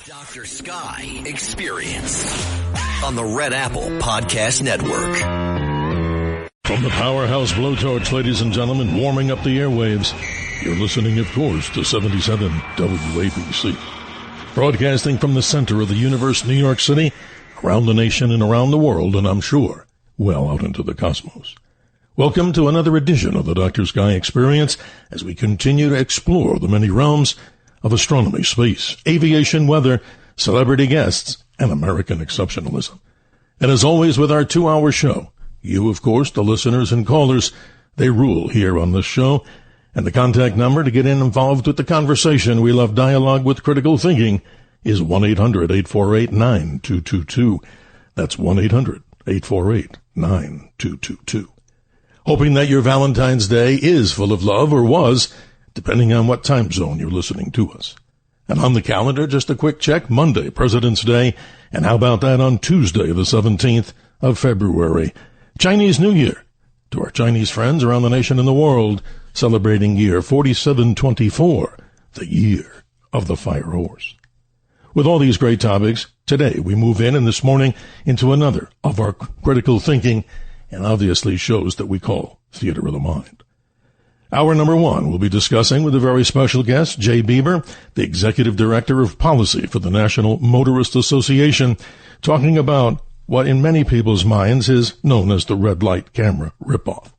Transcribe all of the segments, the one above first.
Dr. Sky Experience on the Red Apple Podcast Network. From the Powerhouse Blowtorch, ladies and gentlemen, warming up the airwaves, you're listening, of course, to 77 WABC. Broadcasting from the center of the universe, New York City, around the nation and around the world, and I'm sure, well out into the cosmos. Welcome to another edition of the Dr. Sky Experience as we continue to explore the many realms of astronomy, space, aviation, weather, celebrity guests, and American exceptionalism. And as always with our 2-hour show, you, of course, the listeners and callers, they rule here on this show. And the contact number to get involved with the conversation, we love dialogue with critical thinking, is 1-800-848-9222. That's 1-800-848-9222. Hoping that your Valentine's Day is full of love, or was, depending on what time zone you're listening to us. And on the calendar, just a quick check, Monday, President's Day, and how about that on Tuesday, the 17th of February, Chinese New Year. To our Chinese friends around the nation and the world, celebrating year 4724, the year of the fire horse. With all these great topics, today we move in, and this morning, into another of our critical thinking and obviously shows that we call Theater of the Mind. Hour number one, we'll be discussing with a very special guest, Jay Bieber, the Executive Director of Policy for the National Motorists Association, talking about what in many people's minds is known as the red light camera ripoff.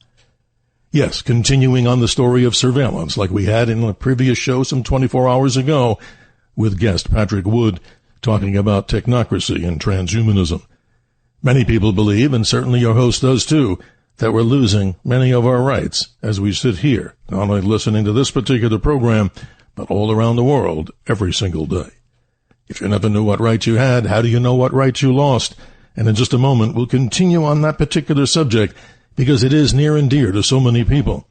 Yes, continuing on the story of surveillance like we had in a previous show some 24 hours ago with guest Patrick Wood talking about technocracy and transhumanism. Many people believe, and certainly your host does too, that we're losing many of our rights as we sit here, not only listening to this particular program, but all around the world every single day. If you never knew what rights you had, how do you know what rights you lost? And in just a moment, we'll continue on that particular subject because it is near and dear to so many people.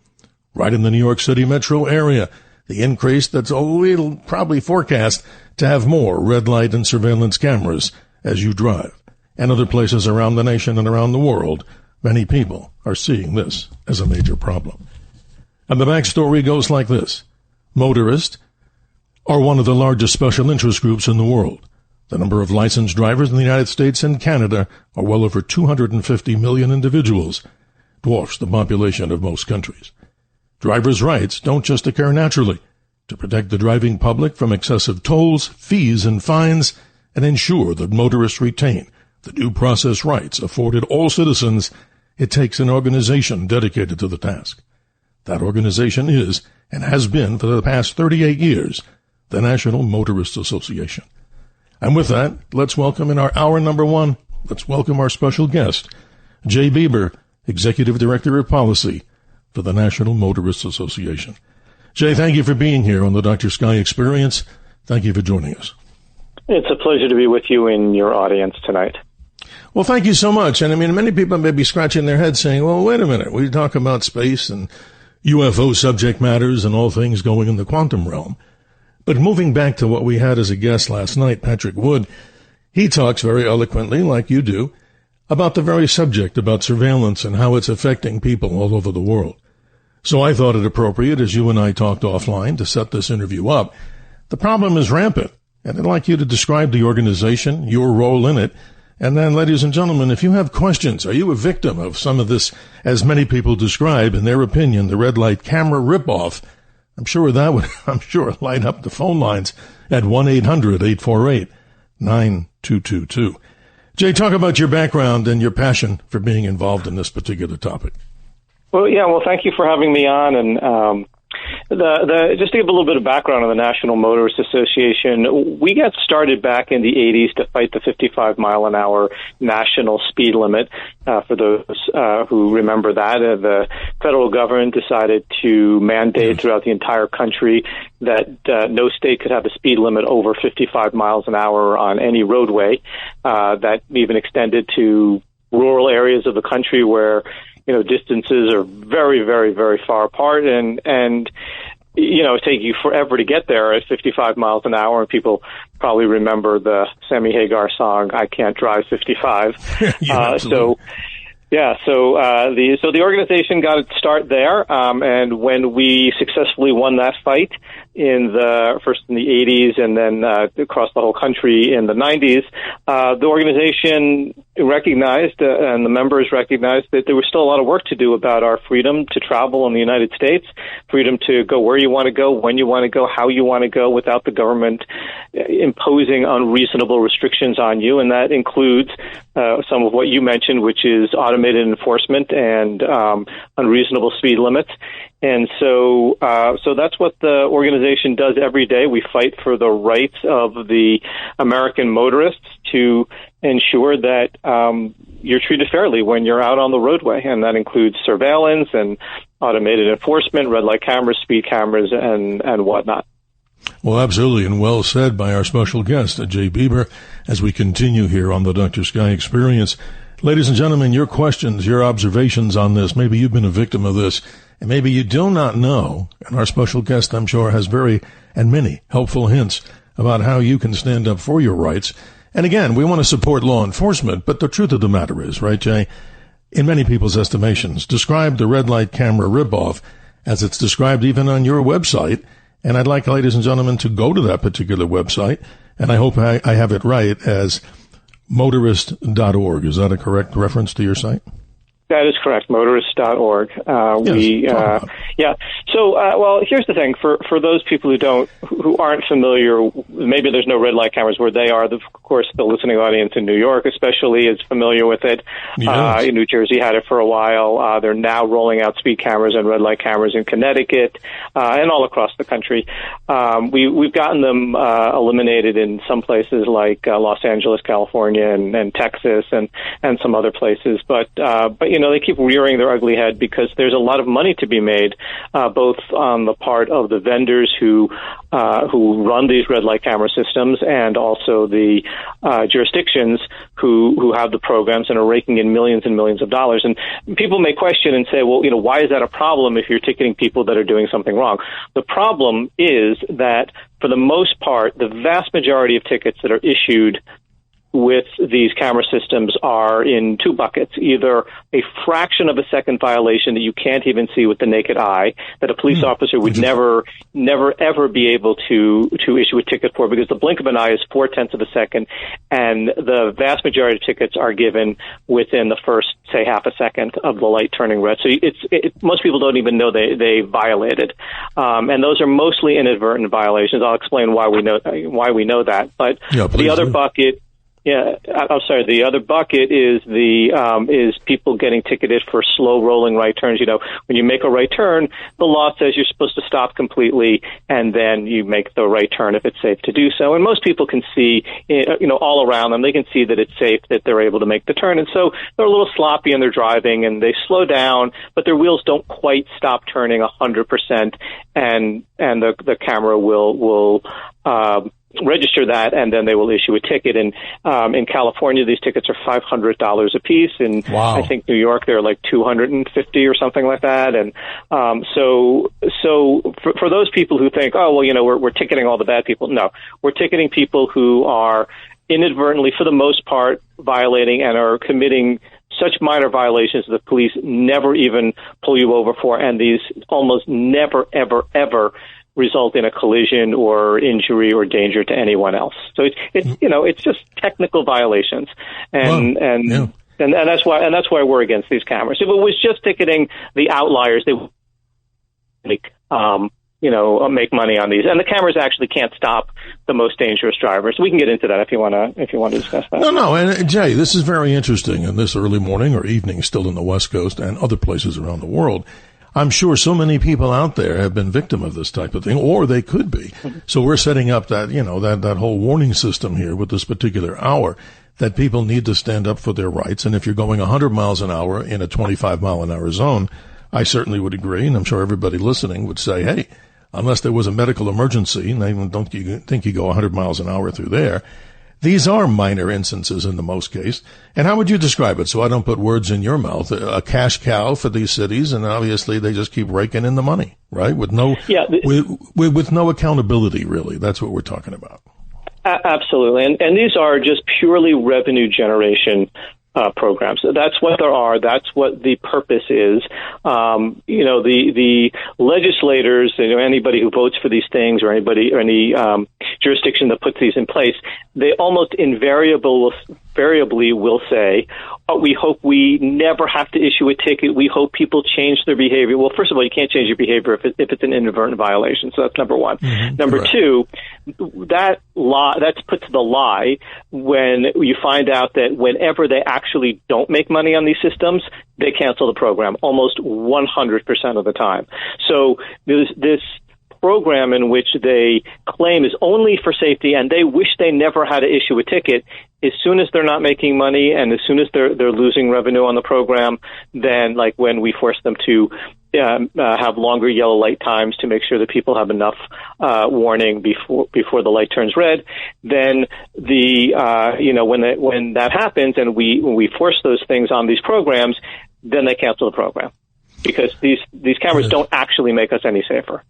Right in the New York City metro area, the increase that's we'll probably forecast to have more red light and surveillance cameras as you drive. And other places around the nation and around the world, many people are seeing this as a major problem. And the backstory goes like this. Motorists are one of the largest special interest groups in the world. The number of licensed drivers in the United States and Canada are well over 250 million individuals, dwarfs the population of most countries. Drivers' rights don't just occur naturally. To protect the driving public from excessive tolls, fees, and fines, and ensure that motorists retain the due process rights afforded all citizens, it takes an organization dedicated to the task. That organization is, and has been for the past 38 years, the National Motorists Association. And with that, let's welcome in our hour number one, let's welcome our special guest, Jay Bieber, Executive Director of Policy for the National Motorists Association. Jay, thank you for being here on the Dr. Sky Experience. Thank you for joining us. It's a pleasure to be with you and your audience tonight. Well, thank you so much. And I mean, many people may be scratching their heads saying, well, wait a minute. We talk about space and UFO subject matters and all things going in the quantum realm. But moving back to what we had as a guest last night, Patrick Wood, he talks very eloquently, like you do, about the very subject about surveillance and how it's affecting people all over the world. So I thought it appropriate, as you and I talked offline, to set this interview up. The problem is rampant, and I'd like you to describe the organization, your role in it. And then, ladies and gentlemen, if you have questions, are you a victim of some of this, as many people describe, in their opinion, the red light camera ripoff? I'm sure that would, light up the phone lines at 1-800-848-9222. Jay, talk about your background and your passion for being involved in this particular topic. Well, thank you for having me on. And just to give a little bit of background on the National Motorists Association, we got started back in the 80s to fight the 55-mile-an-hour national speed limit. For those who remember that, the federal government decided to mandate throughout the entire country that no state could have a speed limit over 55 miles an hour on any roadway. That even extended to rural areas of the country where distances are very, very, very far apart, and it's taking you forever to get there at 55 miles an hour. And people probably remember the Sammy Hagar song, "I Can't Drive 55." So the organization got its start there, and when we successfully won that fight first in the 80s and then across the whole country in the 90s, the organization recognized and the members recognized that there was still a lot of work to do about our freedom to travel in the United States, freedom to go where you want to go, when you want to go, how you want to go without the government imposing unreasonable restrictions on you. And that includes some of what you mentioned, which is automated enforcement and unreasonable speed limits. And so that's what the organization does every day. We fight for the rights of the American motorists to ensure that you're treated fairly when you're out on the roadway, and that includes surveillance and automated enforcement, red light cameras, speed cameras, and whatnot. Well, absolutely, and well said by our special guest, Jay Bieber, as we continue here on the Dr. Sky Experience. Ladies and gentlemen, your questions, your observations on this, maybe you've been a victim of this, and maybe you do not know, and our special guest, I'm sure, has many helpful hints about how you can stand up for your rights. And again, we want to support law enforcement, but the truth of the matter is, right, Jay, in many people's estimations, describe the red light camera ripoff as it's described even on your website. And I'd like, ladies and gentlemen, to go to that particular website, and I hope I have it right, as motorist.org. Is that a correct reference to your site? That is correct, motorist.org. So, here's the thing. For those people who aren't familiar, maybe there's no red light cameras where they are. Of course, the listening audience in New York especially is familiar with it. Yes. New Jersey had it for a while. They're now rolling out speed cameras and red light cameras in Connecticut and all across the country. We've gotten them eliminated in some places like Los Angeles, California, and Texas, and some other places. But they keep rearing their ugly head because there's a lot of money to be made, both on the part of the vendors who run these red light camera systems and also the jurisdictions who have the programs and are raking in millions and millions of dollars. And people may question and say, well, why is that a problem if you're ticketing people that are doing something wrong? The problem is that for the most part, the vast majority of tickets that are issued with these camera systems are in two buckets, either a fraction of a second violation that you can't even see with the naked eye, that a police officer would never, ever be able to issue a ticket for, because the blink of an eye is 0.4 of a second, and the vast majority of tickets are given within the first, say, half a second of the light turning red. So most people don't even know they violated. And those are mostly inadvertent violations. I'll explain why we know that. But the other bucket, I'm sorry. The other bucket is is people getting ticketed for slow rolling right turns. When you make a right turn, the law says you're supposed to stop completely and then you make the right turn if it's safe to do so. And most people can see, all around them, they can see that it's safe, that they're able to make the turn. And so they're a little sloppy in their driving and they slow down, but their wheels don't quite stop turning 100%. And the camera will register that, and then they will issue a ticket. And in California, these tickets are $500 a piece. And wow. I think New York, they're like $250 or something like that. And so for those people who think, we're ticketing all the bad people, no, we're ticketing people who are inadvertently, for the most part, violating and are committing such minor violations that the police never even pull you over for, and these almost never, ever, ever result in a collision or injury or danger to anyone else. So it's just technical violations, and that's why we're against these cameras. If it was just ticketing the outliers, they would make money on these, and the cameras actually can't stop the most dangerous drivers. We can get into that if you want to discuss that. No, and Jay, this is very interesting. In this early morning or evening, still in the West Coast and other places around the world, I'm sure so many people out there have been victim of this type of thing, or they could be. Mm-hmm. So we're setting up that, that whole warning system here with this particular hour, that people need to stand up for their rights. And if you're going 100 miles an hour in a 25 mile an hour zone, I certainly would agree. And I'm sure everybody listening would say, hey, unless there was a medical emergency, and don't you think you go 100 miles an hour through there, these are minor instances in the most case. And how would you describe it, so I don't put words in your mouth? A cash cow for these cities, and obviously they just keep raking in the money, right? With no accountability, really. That's what we're talking about. Absolutely. And these are just purely revenue generation programs. That's what there are. That's what the purpose is. The legislators, anybody who votes for these things, or any jurisdiction that puts these in place, they almost invariably will say, we hope we never have to issue a ticket. We hope people change their behavior. Well, first of all, you can't change your behavior if it's an inadvertent violation. So that's number one. Mm-hmm. Number two, that's put to the lie when you find out that whenever they actually don't make money on these systems, they cancel the program almost 100% of the time. So there's this program in which they claim is only for safety, and they wish they never had to issue a ticket. As soon as they're not making money, and as soon as they're losing revenue on the program, then like when we force them to have longer yellow light times to make sure that people have enough warning before the light turns red, then when that happens and when we force those things on these programs, then they cancel the program because these cameras don't actually make us any safer.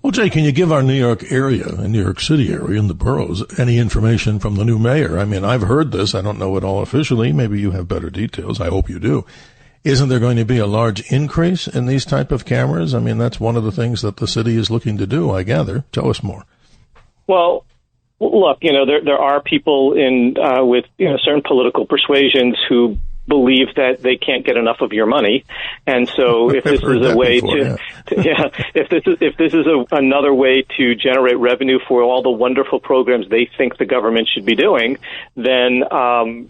Well, Jay, can you give our New York City area and the boroughs any information from the new mayor? I mean, I've heard this. I don't know it all officially. Maybe you have better details. I hope you do. Isn't there going to be a large increase in these type of cameras? I mean, that's one of the things that the city is looking to do, I gather. Tell us more. Well, look, there are people with certain political persuasions who believe that they can't get enough of your money, and so if this is a way if this is another way to generate revenue for all the wonderful programs they think the government should be doing, then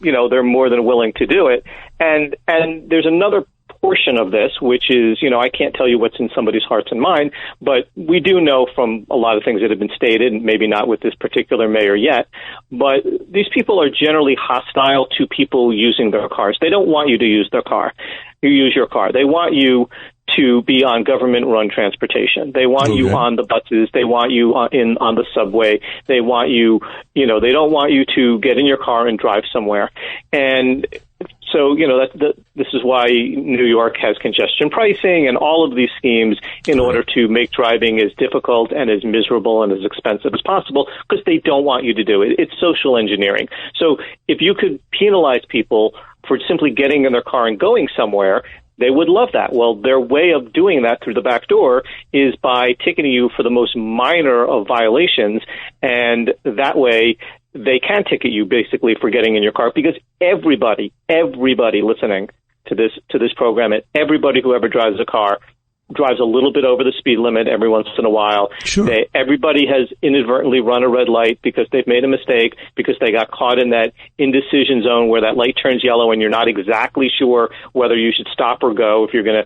they're more than willing to do it. And there's another portion of this, which is, I can't tell you what's in somebody's hearts and mind, but we do know from a lot of things that have been stated, maybe not with this particular mayor yet, but these people are generally hostile to people using their cars. They don't want you to use your car. They want you to be on government-run transportation. They want you on the buses. They want you on the subway. They want you, they don't want you to get in your car and drive somewhere. And so, this is why New York has congestion pricing and all of these schemes in order to make driving as difficult and as miserable and as expensive as possible, because they don't want you to do it. It's social engineering. So if you could penalize people for simply getting in their car and going somewhere, they would love that. Well, their way of doing that through the back door is by ticketing you for the most minor of violations, and that way they can ticket you basically for getting in your car, because everybody listening to this program, and everybody who ever drives a car drives a little bit over the speed limit every once in a while. Sure. Everybody has inadvertently run a red light because they've made a mistake, because they got caught in that indecision zone where that light turns yellow and you're not exactly sure whether you should stop or go. If you're gonna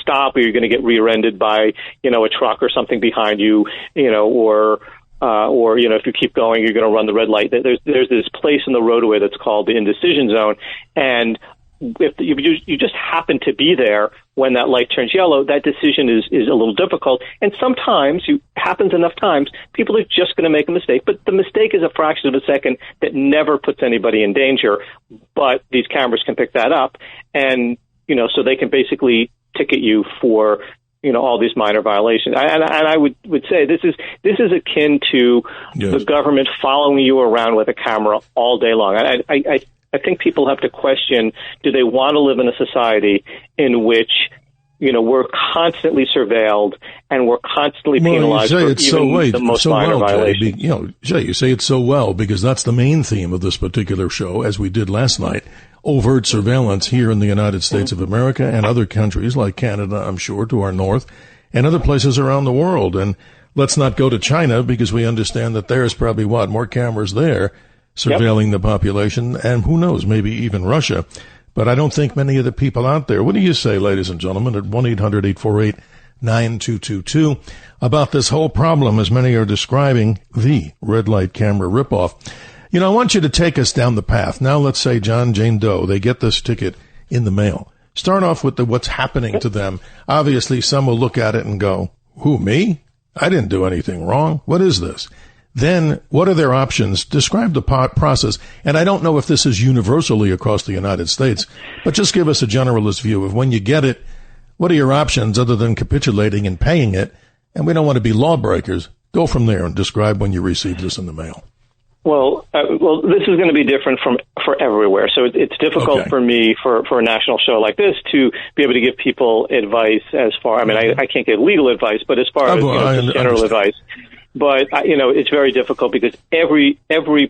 stop, or you're gonna get rear-ended by a truck or something behind you, or if you keep going, you're going to run the red light. There's this place in the roadway that's called the indecision zone, and if you just happen to be there when that light turns yellow, that decision is a little difficult. And sometimes, happens enough times, people are just going to make a mistake. But the mistake is a fraction of a second that never puts anybody in danger. But these cameras can pick that up, and so they can basically ticket you for all these minor violations. And I would say this is akin to the government following you around with a camera all day long. I think people have to question, do they want to live in a society in which we're constantly surveilled and we're constantly penalized for even the most minor violations? Jay, you say it so well, because that's the main theme of this particular show, as we did last night. Overt surveillance here in the United States of America and other countries like Canada, I'm sure, to our north, and other places around the world. And let's not go to China, because we understand that there's probably, more cameras there surveilling the population, and who knows, maybe even Russia. But I don't think many of the people out there, what do you say, ladies and gentlemen, at 1-800-848-9222 about this whole problem, as many are describing the red light camera ripoff? I want you to take us down the path. Now, let's say John, Jane Doe, they get this ticket in the mail. Start off with what's happening to them. Obviously, some will look at it and go, who, me? I didn't do anything wrong. What is this? Then, what are their options? Describe the process. And I don't know if this is universally across the United States, but just give us a generalist view of when you get it, what are your options other than capitulating and paying it? And we don't want to be lawbreakers. Go from there and describe when you receive this in the mail. Well, this is going to be different for everywhere. So it's difficult for me for a national show like this to be able to give people advice as far. I mean, I can't give legal advice, but as far as just general advice. But it's very difficult because every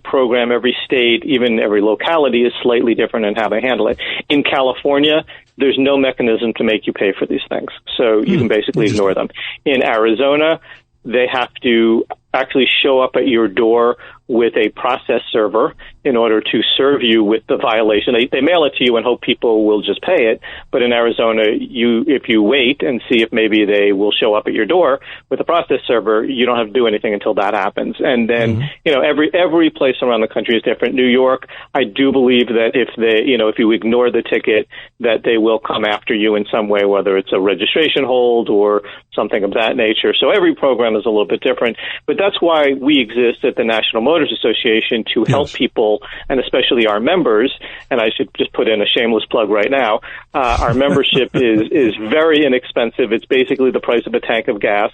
program, every state, even every locality is slightly different in how they handle it. In California, there's no mechanism to make you pay for these things, so you can basically ignore them. In Arizona, they have to actually show up at your door with a process server in order to serve you with the violation. They mail it to you and hope people will just pay it. But in Arizona, if you wait and see if maybe they will show up at your door with a process server, you don't have to do anything until that happens. And then, every place around the country is different. New York, I do believe that if you ignore the ticket, that they will come after you in some way, whether it's a registration hold or something of that nature. So every program is a little bit different. But that's why we exist at the National Motorists Association, to help people, and especially our members. And I should just put in a shameless plug right now. Our membership is very inexpensive. It's basically the price of a tank of gas.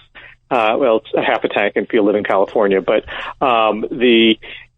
It's a half a tank if you live in California, but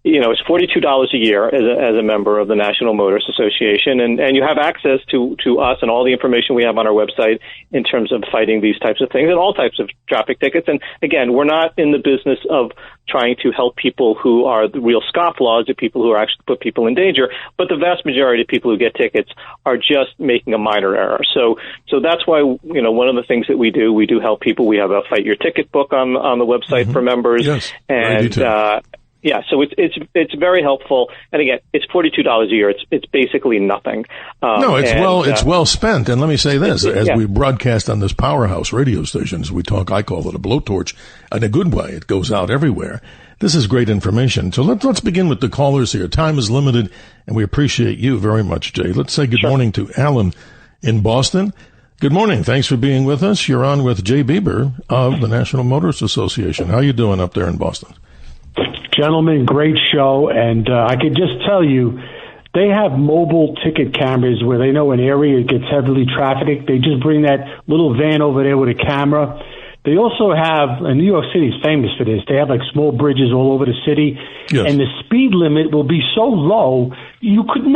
it's $42 a year as a member of the National Motorists Association, and you have access to us and all the information we have on our website in terms of fighting these types of things and all types of traffic tickets. And again, we're not in the business of trying to help people who are the real scofflaws, the people who are actually put people in danger, but the vast majority of people who get tickets are just making a minor error. So that's why, one of the things that we do help people. We have a Fight Your Ticket book on the website for members. Yes. And so it's very helpful, and again, it's $42 a year. It's basically nothing. It's well spent. And let me say this: as we broadcast on this powerhouse radio station, as we talk, I call it a blowtorch in a good way. It goes out everywhere. This is great information. So let's begin with the callers here. Time is limited, and we appreciate you very much, Jay. Let's say good morning to Alan in Boston. Good morning. Thanks for being with us. You're on with Jay Bieber of the National Motorists Association. How you doing up there in Boston? Gentlemen, great show, and I could just tell you, they have mobile ticket cameras where they know an area gets heavily trafficked. They just bring that little van over there with a camera. They also have, and New York City is famous for this, they have like small bridges all over the city, and the speed limit will be so low, you couldn't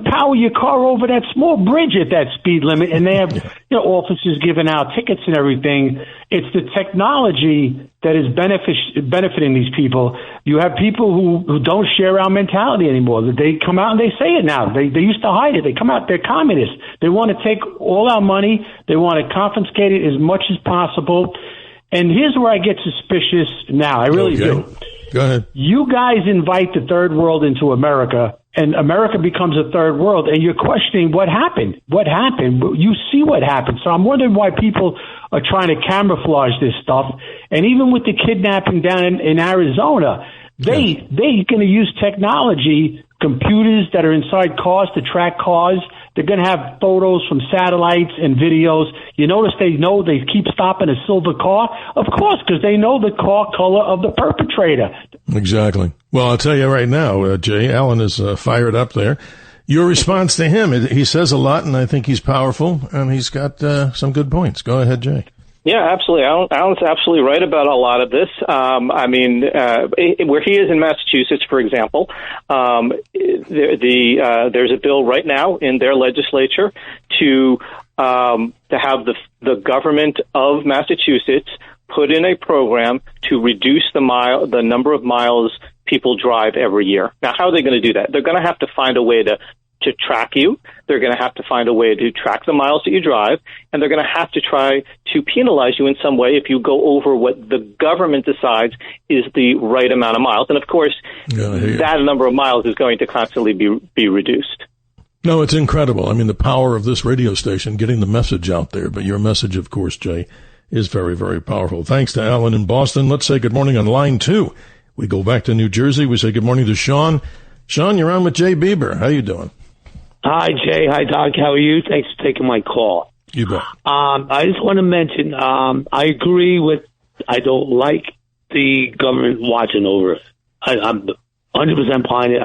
power your car over that small bridge at that speed limit, and they have officers giving out tickets and everything. It's the technology that is benefiting these people. You have people who don't share our mentality anymore. They come out and they say it now. They used to hide it. They come out, they're communists. They want to take all our money. They want to confiscate it as much as possible. And here's where I get suspicious now. I really do. Go ahead. You guys invite the third world into America, and America becomes a third world, and you're questioning what happened. What happened? You see what happened. So I'm wondering why people are trying to camouflage this stuff. And even with the kidnapping down in Arizona, they're going to use technology, computers that are inside cars to track cars. They're going to have photos from satellites and videos. You notice they keep stopping a silver car? Of course, because they know the car color of the perpetrator. Exactly. Well, I'll tell you right now, Jay, Alan is fired up there. Your response to him, he says a lot, and I think he's powerful, and he's got some good points. Go ahead, Jay. Yeah, absolutely. Alan's absolutely right about a lot of this. Where he is in Massachusetts, for example, there's a bill right now in their legislature to have the government of Massachusetts put in a program to reduce the number of miles people drive every year. Now, how are they going to do that? They're going to have to find a way to track you. They're going to have to find a way to track the miles that you drive, and they're going to have to try to penalize you in some way if you go over what the government decides is the right amount of miles. And of course, that number of miles is going to constantly be reduced. No, it's incredible. I mean, the power of this radio station, getting the message out there. But your message, of course, Jay, is very, very powerful. Thanks to Alan in Boston. Let's say good morning on line 2. We go back to New Jersey. We say good morning to Sean. Sean, you're on with Jay Bieber. How you doing? Hi, Jay. Hi, Doc. How are you? Thanks for taking my call. You bet. I just want to mention, I agree with, I don't like the government watching over us. I'm 100% behind it.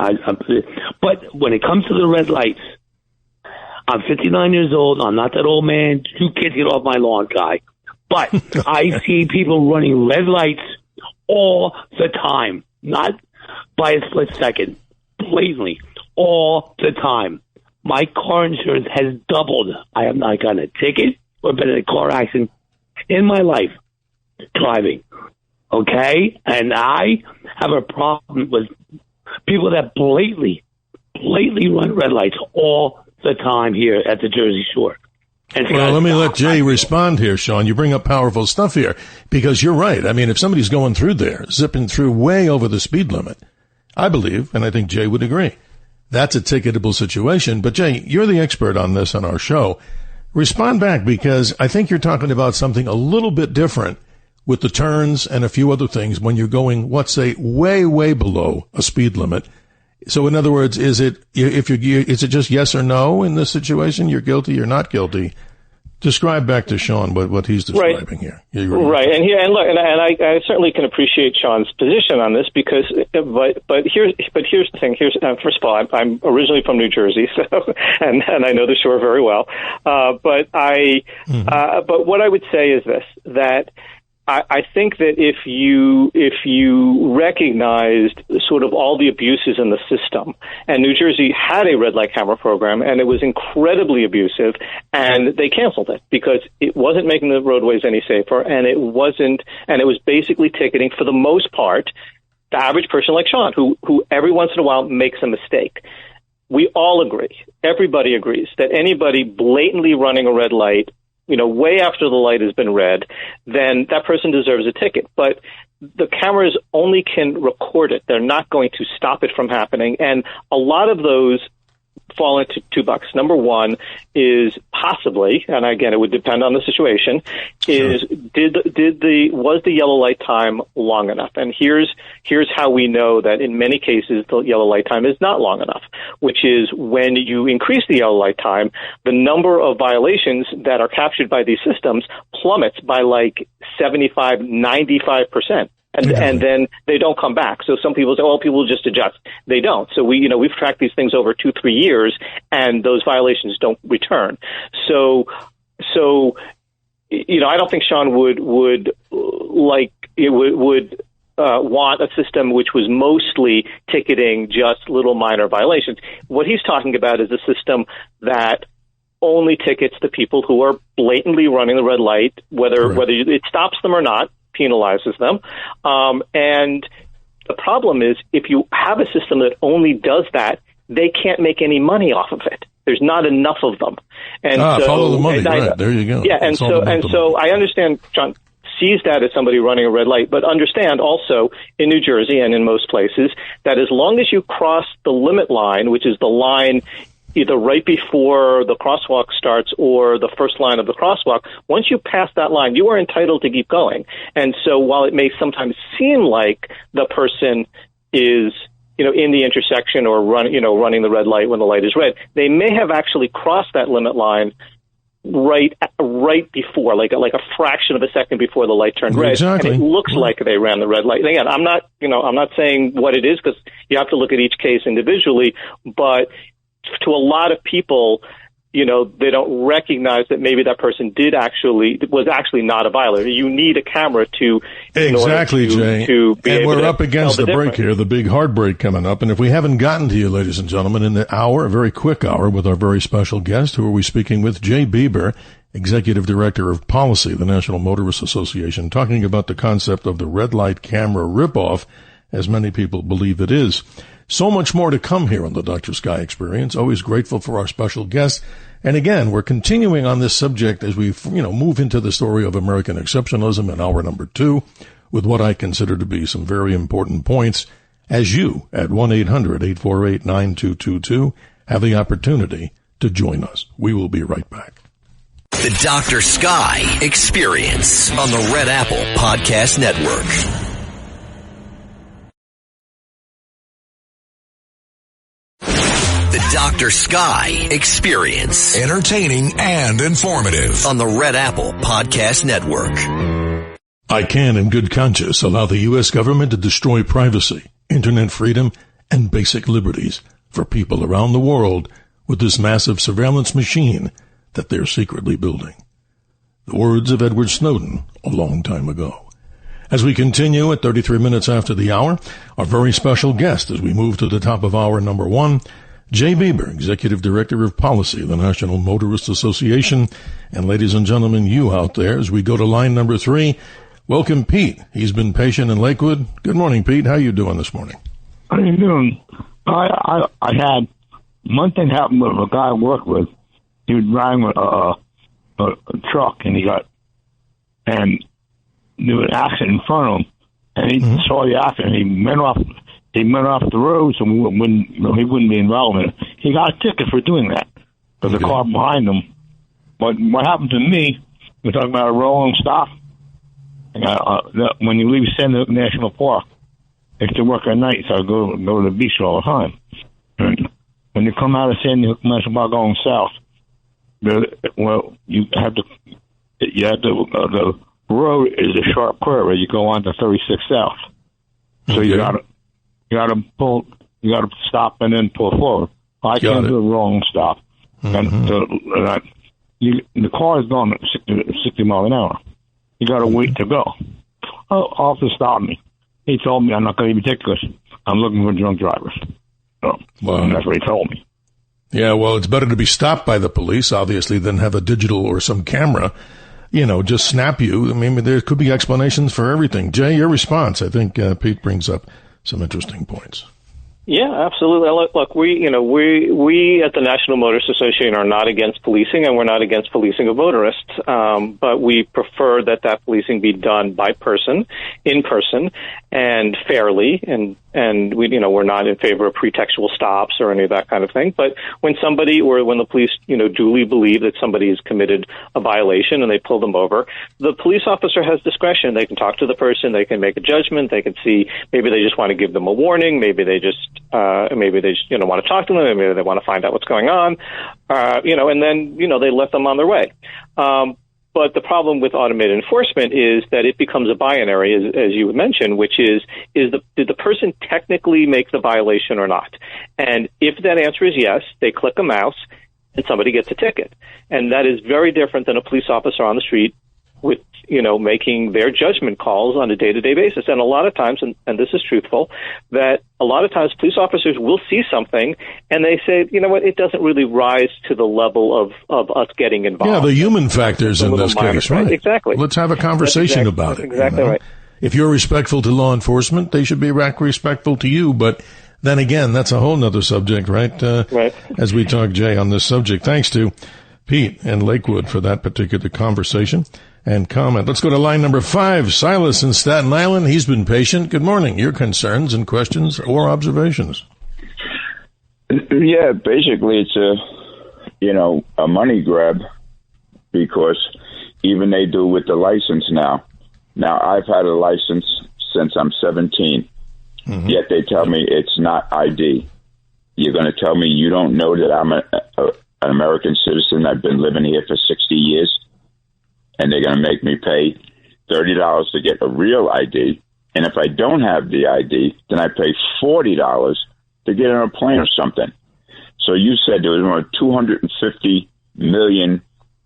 But when it comes to the red lights, I'm 59 years old. I'm not that old man. 2 kids, get off my lawn, guy. But I see people running red lights all the time. Not by a split second, blatantly, all the time. My car insurance has doubled. I have not gotten a ticket or been in a car accident in my life driving. Okay? And I have a problem with people that blatantly run red lights all the time here at the Jersey Shore. Well, let me let Jay respond here, Sean. You bring up powerful stuff here because you're right. I mean, if somebody's going through there, zipping through way over the speed limit, I believe, and I think Jay would agree, that's a ticketable situation. But Jay, you're the expert on this on our show. Respond back because I think you're talking about something a little bit different with the turns and a few other things when you're going, let's say, way, way below a speed limit. So in other words, is it just yes or no in this situation? You're guilty, you're not guilty. Describe back to Sean what he's describing here. Right, and look, and I certainly can appreciate Sean's position on this because, but here's the thing. First of all, I'm originally from New Jersey, so and I know the shore very well. But what I would say is this: that I think that if you recognized sort of all the abuses in the system, and New Jersey had a red light camera program, and it was incredibly abusive, and they canceled it because it wasn't making the roadways any safer, and it was basically ticketing for the most part the average person like Sean, who every once in a while makes a mistake. We all agree, everybody agrees, that anybody blatantly running a red light, way after the light has been red, then that person deserves a ticket. But the cameras only can record it. They're not going to stop it from happening. And a lot of those fall into two buckets. Number one is possibly, and again, it would depend on the situation, is was the yellow light time long enough? And here's how we know that in many cases the yellow light time is not long enough, which is when you increase the yellow light time, the number of violations that are captured by these systems plummets by like 75, 95%. And then they don't come back. So some people say, people just adjust. They don't. So we've tracked these things over 2-3 years, and those violations don't return. So I don't think Sean would want a system which was mostly ticketing just little minor violations. What he's talking about is a system that only tickets the people who are blatantly running the red light, whether it stops them or not, penalizes them. And the problem is if you have a system that only does that, they can't make any money off of it. There's not enough of them. And so follow the money, right. There you go. Yeah, and so I understand John sees that as somebody running a red light, but understand also in New Jersey and in most places that as long as you cross the limit line, which is the line either right before the crosswalk starts or the first line of the crosswalk, once you pass that line, you are entitled to keep going. And so while it may sometimes seem like the person is, in the intersection or running the red light when the light is red, they may have actually crossed that limit line right before, like a fraction of a second before the light turned red. Exactly. And it looks like they ran the red light. And again, I'm not saying what it is because you have to look at each case individually, but to a lot of people, they don't recognize that maybe that person was actually not a violator. You need a camera to exactly, Jay. To be and able we're to up against the break here, the big hard break coming up. And if we haven't gotten to you, ladies and gentlemen, in the hour, a very quick hour with our very special guest, who are we speaking with? Jay Bieber, Executive Director of Policy, the National Motorists Association, talking about the concept of the red light camera ripoff, as many people believe it is. So much more to come here on the Dr. Sky Experience. Always grateful for our special guests. And again, we're continuing on this subject as we, move into the story of American exceptionalism in hour number 2 with what I consider to be some very important points as you at 1-800-848-9222 have the opportunity to join us. We will be right back. The Dr. Sky Experience on the Red Apple Podcast Network. The Dr. Sky Experience. Entertaining and informative on the Red Apple Podcast Network. I can, in good conscience, allow the U.S. government to destroy privacy, internet freedom, and basic liberties for people around the world with this massive surveillance machine that they're secretly building. The words of Edward Snowden a long time ago. As we continue at 33 minutes after the hour, our very special guest as we move to the top of hour number 1, Jay Bieber, Executive Director of Policy of the National Motorists Association. And ladies and gentlemen, you out there, as we go to line number 3, welcome Pete. He's been patient in Lakewood. Good morning, Pete. How you doing this morning? How you doing? I had one thing happen with a guy I worked with. He was driving a truck, and there was an accident in front of him, and he saw the accident. He went off the road, so he wouldn't be involved in it. He got a ticket for doing that because the car behind him. But what happened to me? We're talking about a rolling stop. When you leave San Diego National Park, I used to work at night, so I go to the beach all the time. And when you come out of San Diego National Park going south, the road is a sharp curve as you go on to 36 South. So you gotta stop and then pull forward. I can't do a rolling stop. And the car is going at 60 miles an hour. You got to wait to go. Officer stopped me. He told me I'm not going to be ticket because I'm looking for drunk drivers. So that's what he told me. Yeah, well, it's better to be stopped by the police, obviously, than have a digital or some camera, just snap you. I mean, there could be explanations for everything. Jay, your response. I think Pete brings up some interesting points. Yeah, absolutely. Look, we at the National Motorists Association are not against policing, and we're not against policing of motorists. But we prefer that policing be done in person, and fairly. And we're not in favor of pretextual stops or any of that kind of thing. But when the police, duly believe that somebody has committed a violation and they pull them over, the police officer has discretion. They can talk to the person. They can make a judgment. They can see maybe they just want to give them a warning. Maybe they just want to talk to them. Maybe they want to find out what's going on. And then, they let them on their way. But the problem with automated enforcement is that it becomes a binary, as you mentioned, which is did the person technically make the violation or not? And if that answer is yes, they click a mouse and somebody gets a ticket. And that is very different than a police officer on the street with, making their judgment calls on a day-to-day basis. And a lot of times, and this is truthful, that a lot of times police officers will see something and they say, it doesn't really rise to the level of us getting involved. Yeah, the human factors in this case, right? Exactly. Let's have a conversation about it. Exactly right. If you're respectful to law enforcement, they should be respectful to you. But then again, that's a whole nother subject, right? Right. As we talk, Jay, on this subject. Thanks to Pete and Lakewood for that particular conversation and comment. Let's go to line number 5. Silas in Staten Island. He's been patient. Good morning. Your concerns and questions or observations? Yeah, basically it's a money grab because even they do with the license now. Now, I've had a license since I'm 17, yet they tell me it's not ID. You're going to tell me you don't know that I'm an American citizen. I've been living here for 60 years. And they're going to make me pay $30 to get a real ID. And if I don't have the ID, then I pay $40 to get on a plane or something. So you said there was more than 250 million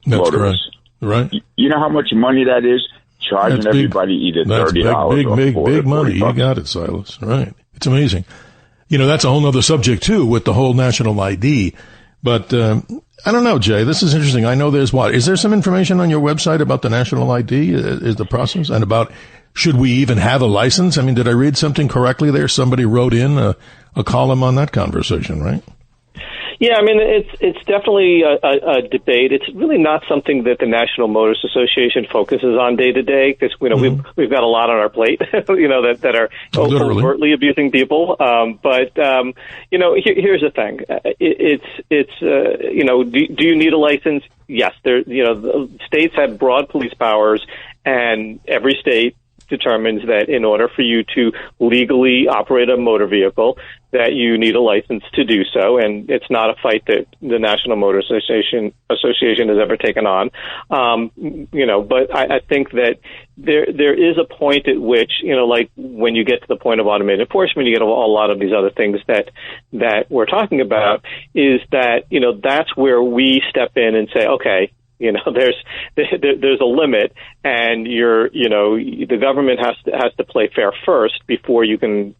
motorists. Right. You know how much money that is? Charging everybody either $30 or $40. Big money. You got it, Silas. Right. It's amazing. That's a whole other subject, too, with the whole national ID. But I don't know, Jay. This is interesting. I know there's is there some information on your website about the national ID, is the process, and about should we even have a license? I mean, did I read something correctly there? Somebody wrote in a column on that conversation, right? Yeah, I mean, it's definitely a debate. It's really not something that the National Motorists Association focuses on day to day because we've got a lot on our plate, that are overtly abusing people. But here's the thing: do you need a license? Yes, the states have broad police powers, and every state determines that in order for you to legally operate a motor vehicle, that you need a license to do so, and it's not a fight that the National Motorists Association has ever taken on. But I think that there is a point at which, like when you get to the point of automated enforcement, you get a lot of these other things that we're talking about, is that, that's where we step in and say, okay, There's a limit, and the government has to play fair first before the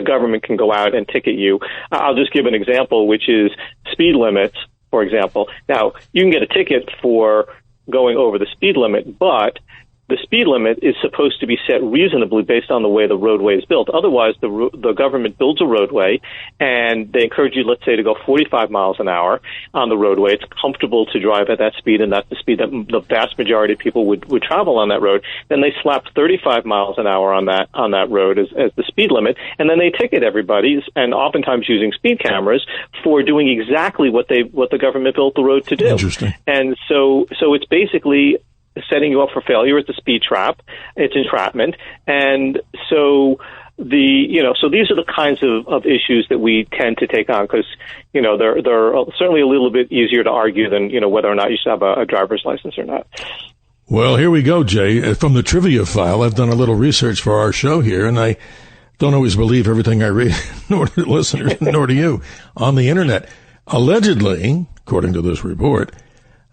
government can go out and ticket you. I'll just give an example, which is speed limits, for example. Now, you can get a ticket for going over the speed limit, but the speed limit is supposed to be set reasonably based on the way the roadway is built. Otherwise, the government builds a roadway, and they encourage you, let's say, to go 45 miles an hour on the roadway. It's comfortable to drive at that speed, and that's the speed that the vast majority of people would travel on that road. Then they slap 35 miles an hour on that road as the speed limit, and then they ticket everybody, and oftentimes using speed cameras, for doing exactly what the government built the road to do. Interesting. And so it's basically setting you up for failure. It's a speed trap. It's entrapment. And so so these are the kinds of issues that we tend to take on, because, they're certainly a little bit easier to argue than, whether or not you should have a driver's license or not. Well, here we go, Jay. From the trivia file, I've done a little research for our show here, and I don't always believe everything I read, nor to listeners, nor to you, on the internet. Allegedly, according to this report,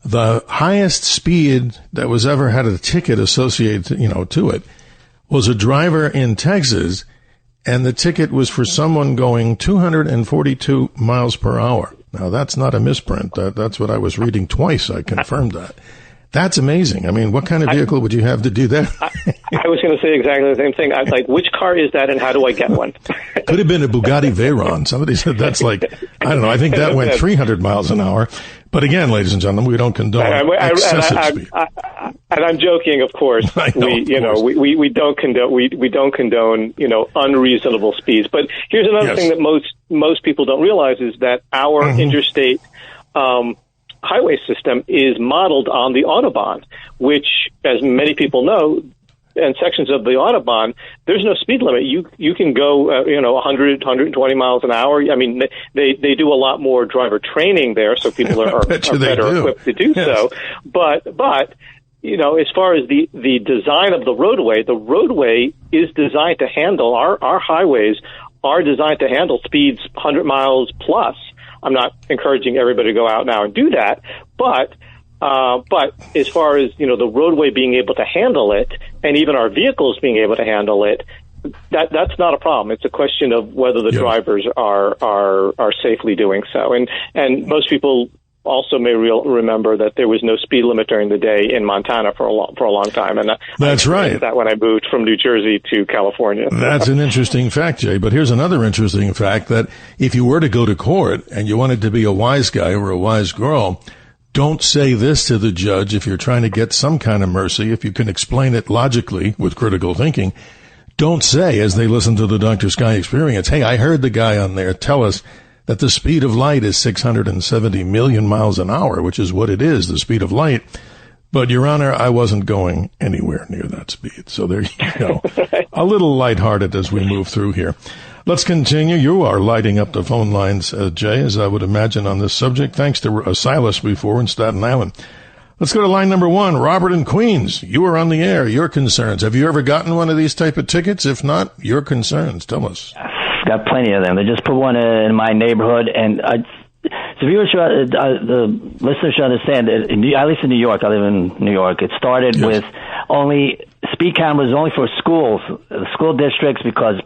the highest speed that was ever had a ticket associated, to it was a driver in Texas, and the ticket was for someone going 242 miles per hour. Now, that's not a misprint. That's what I was reading twice. I confirmed that. That's amazing. I mean, what kind of vehicle would you have to do that? I was going to say exactly the same thing. I was like, which car is that, and how do I get one? Could have been a Bugatti Veyron. Somebody said that's like, I don't know, I think that went 300 miles an hour. But again, ladies and gentlemen, we don't condone excessive speed. And I'm joking, of course. We don't condone unreasonable speeds. But here's another thing that most people don't realize is that our interstate highway system is modeled on the Autobahn, which, as many people know, and sections of the Autobahn, there's no speed limit. You can go, 100, 120 miles an hour. I mean, they do a lot more driver training there, so people are better equipped to do so. But as far as the design of the roadway is designed to handle, our highways are designed to handle speeds 100 miles plus. I'm not encouraging everybody to go out now and do that, but as far as, the roadway being able to handle it, and even our vehicles being able to handle it, that's not a problem. It's a question of whether the drivers are safely doing so. And most people also may remember that there was no speed limit during the day in Montana for a long time, and that's right. That when I moved from New Jersey to California. That's an interesting fact, Jay. But here's another interesting fact, that if you were to go to court and you wanted to be a wise guy or a wise girl, don't say this to the judge if you're trying to get some kind of mercy. If you can explain it logically with critical thinking, don't say, as they listen to the Dr. Sky Experience, hey, I heard the guy on there tell us that the speed of light is 670 million miles an hour, which is what it is, the speed of light. But, Your Honor, I wasn't going anywhere near that speed. So there you go. A little lighthearted as we move through here. Let's continue. You are lighting up the phone lines, Jay, as I would imagine, on this subject. Thanks to Silas before in Staten Island. Let's go to line number 1. Robert in Queens. You are on the air. Your concerns. Have you ever gotten one of these type of tickets? If not, your concerns. Tell us. Got plenty of them. They just put one in my neighborhood, and the viewers the listeners should understand that at least in New York, I live in New York, it started with only speed cameras only for schools, school districts, because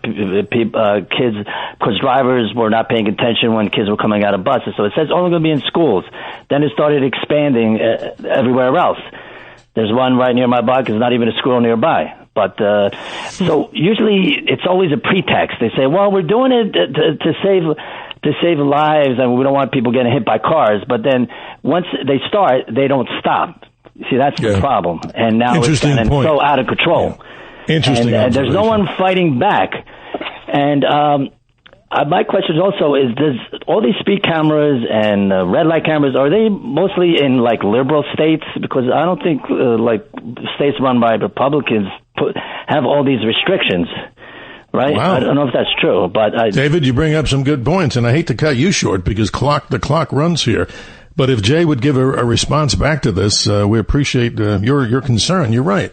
drivers were not paying attention when kids were coming out of buses. So it says only going to be in schools. Then it started expanding everywhere else. There's one right near my block. There's not even a school nearby. But so usually it's always a pretext. They say, "Well, we're doing it to save lives, and we don't want people getting hit by cars." But then once they start, they don't stop. See, that's the problem. And now it's gotten so out of control. Yeah. Interesting. And there's no one fighting back. And my question also is, does all these speed cameras and red light cameras, are they mostly in like liberal states? Because I don't think like states run by Republicans have all these restrictions, right? Wow. I don't know if that's true, but David, you bring up some good points, and I hate to cut you short because the clock runs here. But if Jay would give a response back to this, we appreciate your concern. You're right.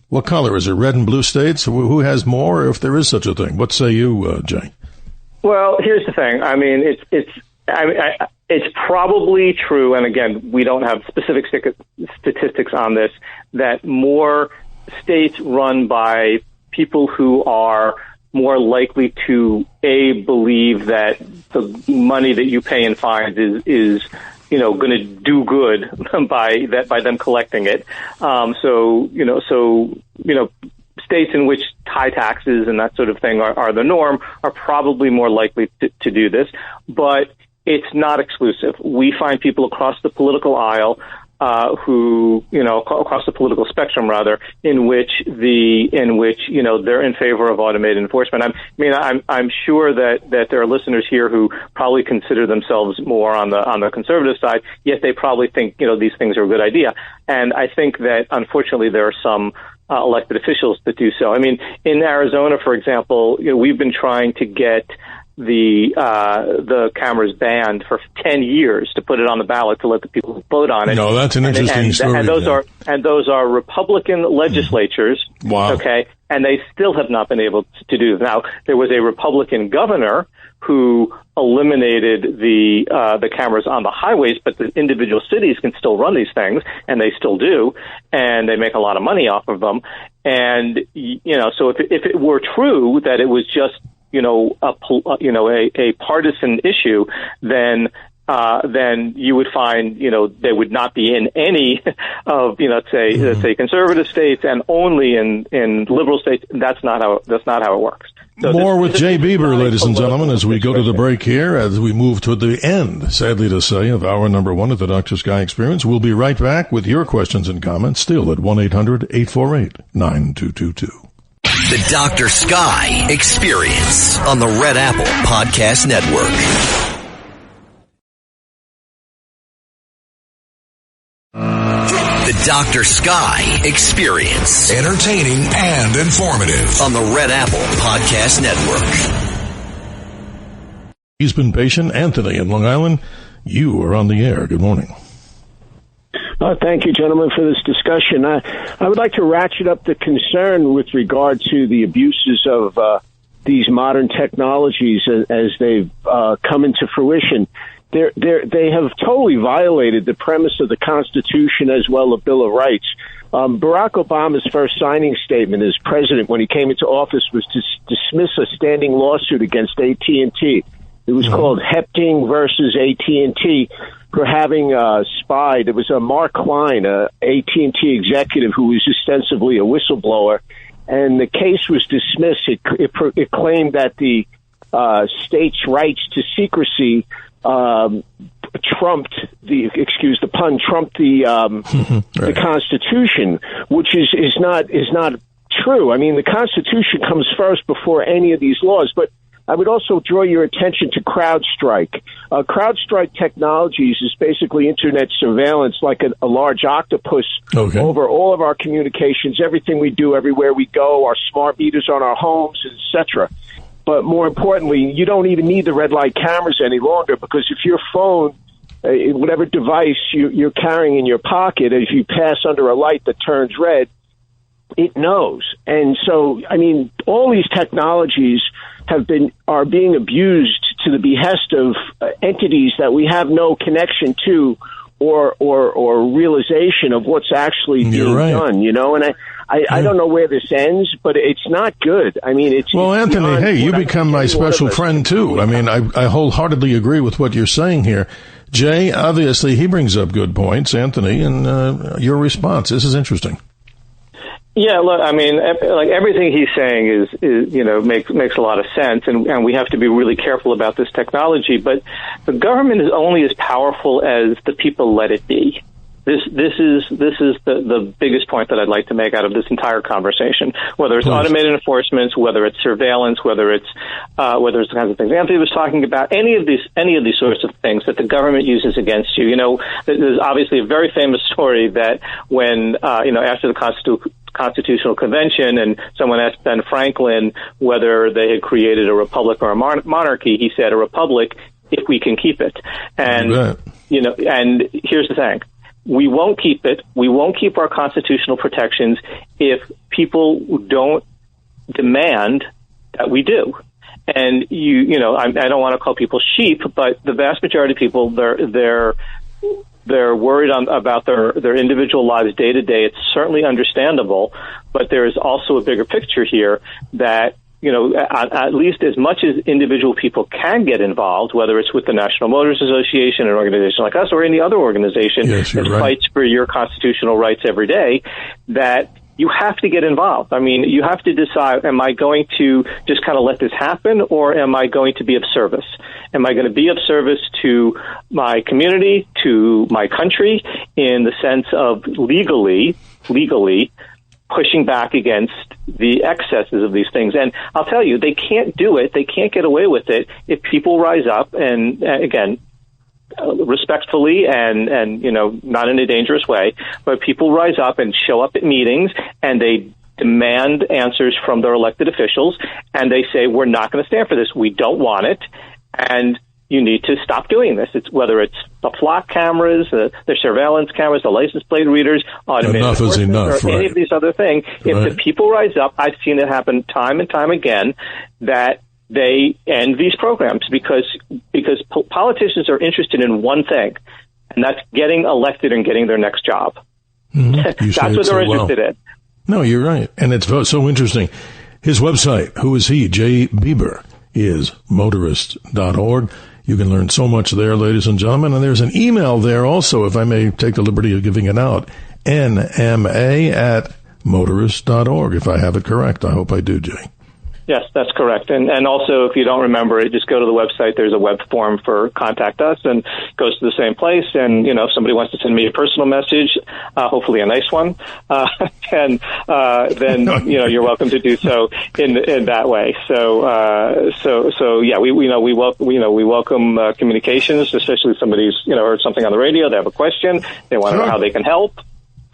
What color is it? Red and blue states? Who has more, if there is such a thing? What say you, Jay? Well, here's the thing. I mean, It's probably true, and again, we don't have specific statistics on this, that more states run by people who are more likely to, believe that the money that you pay in fines is going to do good by them collecting it. So states in which high taxes and that sort of thing are the norm are probably more likely to do this, but it's not exclusive. We find people across the political aisle across the political spectrum, rather, in which they're in favor of automated enforcement. I'm sure that there are listeners here who probably consider themselves more on the conservative side, yet they probably think these things are a good idea. And I think that unfortunately there are some elected officials that do so. I mean, in Arizona, for example, we've been trying to get the cameras banned for 10 years to put it on the ballot to let the people vote on it. No, that's an interesting story. And those are Republican legislatures. Wow. Okay, and they still have not been able to do this. Now, there was a Republican governor who eliminated the cameras on the highways, but the individual cities can still run these things, and they still do, and they make a lot of money off of them. And so if it were true that it was just a partisan issue, then you would find they would not be in any of let's say conservative states and only in liberal states. That's not how it works. So more with Jay Bieber, ladies and gentlemen, as we go to the break here, as we move to the end, sadly to say, of hour number 1 of the Dr. Sky Experience. We'll be right back with your questions and comments, still at 1-800-848-9222. The Dr. Sky Experience on the Red Apple Podcast Network. The Dr. Sky Experience. Entertaining and informative on the Red Apple Podcast Network. He's been patient. Anthony in Long Island, you are on the air. Good morning. Thank you, gentlemen, for this discussion. I would like to ratchet up the concern with regard to the abuses of these modern technologies as they've come into fruition. They have totally violated the premise of the Constitution as well as the Bill of Rights. Barack Obama's first signing statement as president when he came into office was to dismiss a standing lawsuit against AT&T. It was called Hepting versus AT&T for having spied. It was a Mark Klein, a AT&T executive who was ostensibly a whistleblower, and the case was dismissed. It claimed that the state's rights to secrecy trumped the the Constitution, which is not true. I mean, the Constitution comes first before any of these laws, but I would also draw your attention to CrowdStrike. CrowdStrike Technologies is basically internet surveillance, like a large octopus over all of our communications, everything we do, everywhere we go, our smart meters on our homes, etc. But more importantly, you don't even need the red light cameras any longer, because if your phone, whatever device you're carrying in your pocket, as you pass under a light that turns red, it knows. And so, I mean, all these technologies are being abused to the behest of entities that we have no connection to or realization of what's actually being done, and I don't know where this ends, but it's not good. I mean, it's... Well, Anthony, hey, you become my special friend, too. I mean, I wholeheartedly agree with what you're saying here. Jay, obviously, he brings up good points, Anthony, and your response. This is interesting. Yeah, look, I mean, like everything he's saying is makes a lot of sense, and we have to be really careful about this technology. But the government is only as powerful as the people let it be. This is the biggest point that I'd like to make out of this entire conversation. Whether it's automated enforcement, whether it's surveillance, whether it's the kinds of things Anthony was talking about, any of these sorts of things that the government uses against you. There's obviously a very famous story that when after the Constitutional Convention, and someone asked Ben Franklin whether they had created a republic or a monarchy. He said, "A republic, if we can keep it." And and here's the thing: we won't keep it. We won't keep our constitutional protections if people don't demand that we do. And I don't want to call people sheep, but the vast majority of people, they're worried about their individual lives day to day. It's certainly understandable, but there is also a bigger picture here that, at least as much as individual people can get involved, whether it's with the National Motorists Association, an organization like us, or any other organization that fights for your constitutional rights every day, that you have to get involved. I mean, you have to decide, am I going to just kind of let this happen, or am I going to be of service? Am I going to be of service to my community, to my country, in the sense of legally pushing back against the excesses of these things? And I'll tell you, they can't do it. They can't get away with it if people rise up and again, respectfully and not in a dangerous way, but people rise up and show up at meetings and they demand answers from their elected officials, and they say, we're not going to stand for this. We don't want it, and you need to stop doing this. It's whether it's the flock cameras, the surveillance cameras, the license plate readers, automated enough is enough, or any of these other things. If the people rise up, I've seen it happen time and time again, that they end these programs because politicians are interested in one thing, and that's getting elected and getting their next job. That's what they're interested in. No, you're right. And it's so interesting. His website, who is he? Jay Bieber, is motorists.org. You can learn so much there, ladies and gentlemen. And there's an email there also, if I may take the liberty of giving it out, nma@motorist.org, if I have it correct. I hope I do, Jay. Yes, that's correct. And also, if you don't remember it, just go to the website. There's a web form for Contact Us, and it goes to the same place. And, if somebody wants to send me a personal message, hopefully a nice one, then you're welcome to do so in that way. So yeah, we welcome communications, especially if somebody's, heard something on the radio, they have a question, they want to know how they can help,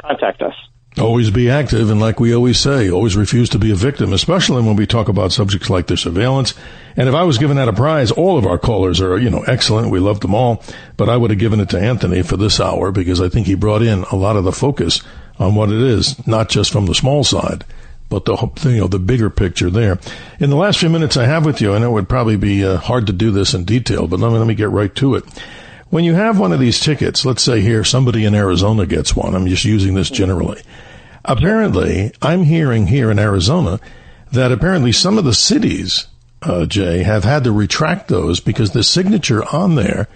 contact us. Always be active, and like we always say, always refuse to be a victim, especially when we talk about subjects like the surveillance. And if I was giving out a prize, all of our callers are, excellent. We love them all. But I would have given it to Anthony for this hour because I think he brought in a lot of the focus on what it is, not just from the small side, but the bigger picture there. In the last few minutes I have with you, I know it would probably be hard to do this in detail, but let me get right to it. When you have one of these tickets, let's say here somebody in Arizona gets one. I'm just using this generally. Apparently, I'm hearing here in Arizona that apparently some of the cities, Jay, have had to retract those because the signature on there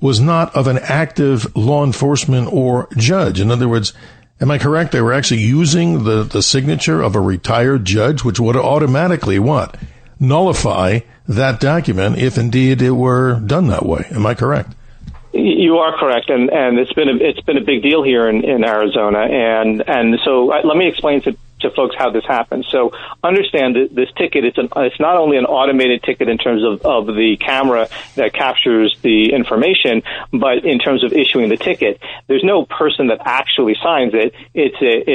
was not of an active law enforcement or judge. In other words, am I correct? They were actually using the signature of a retired judge, which would automatically nullify that document if indeed it were done that way. Am I correct? You are correct, and it's been a big deal here in Arizona, and so let me explain to folks how this happens. So understand that this ticket, it's not only an automated ticket in terms of the camera that captures the information, but in terms of issuing the ticket, there's no person that actually signs it. It's a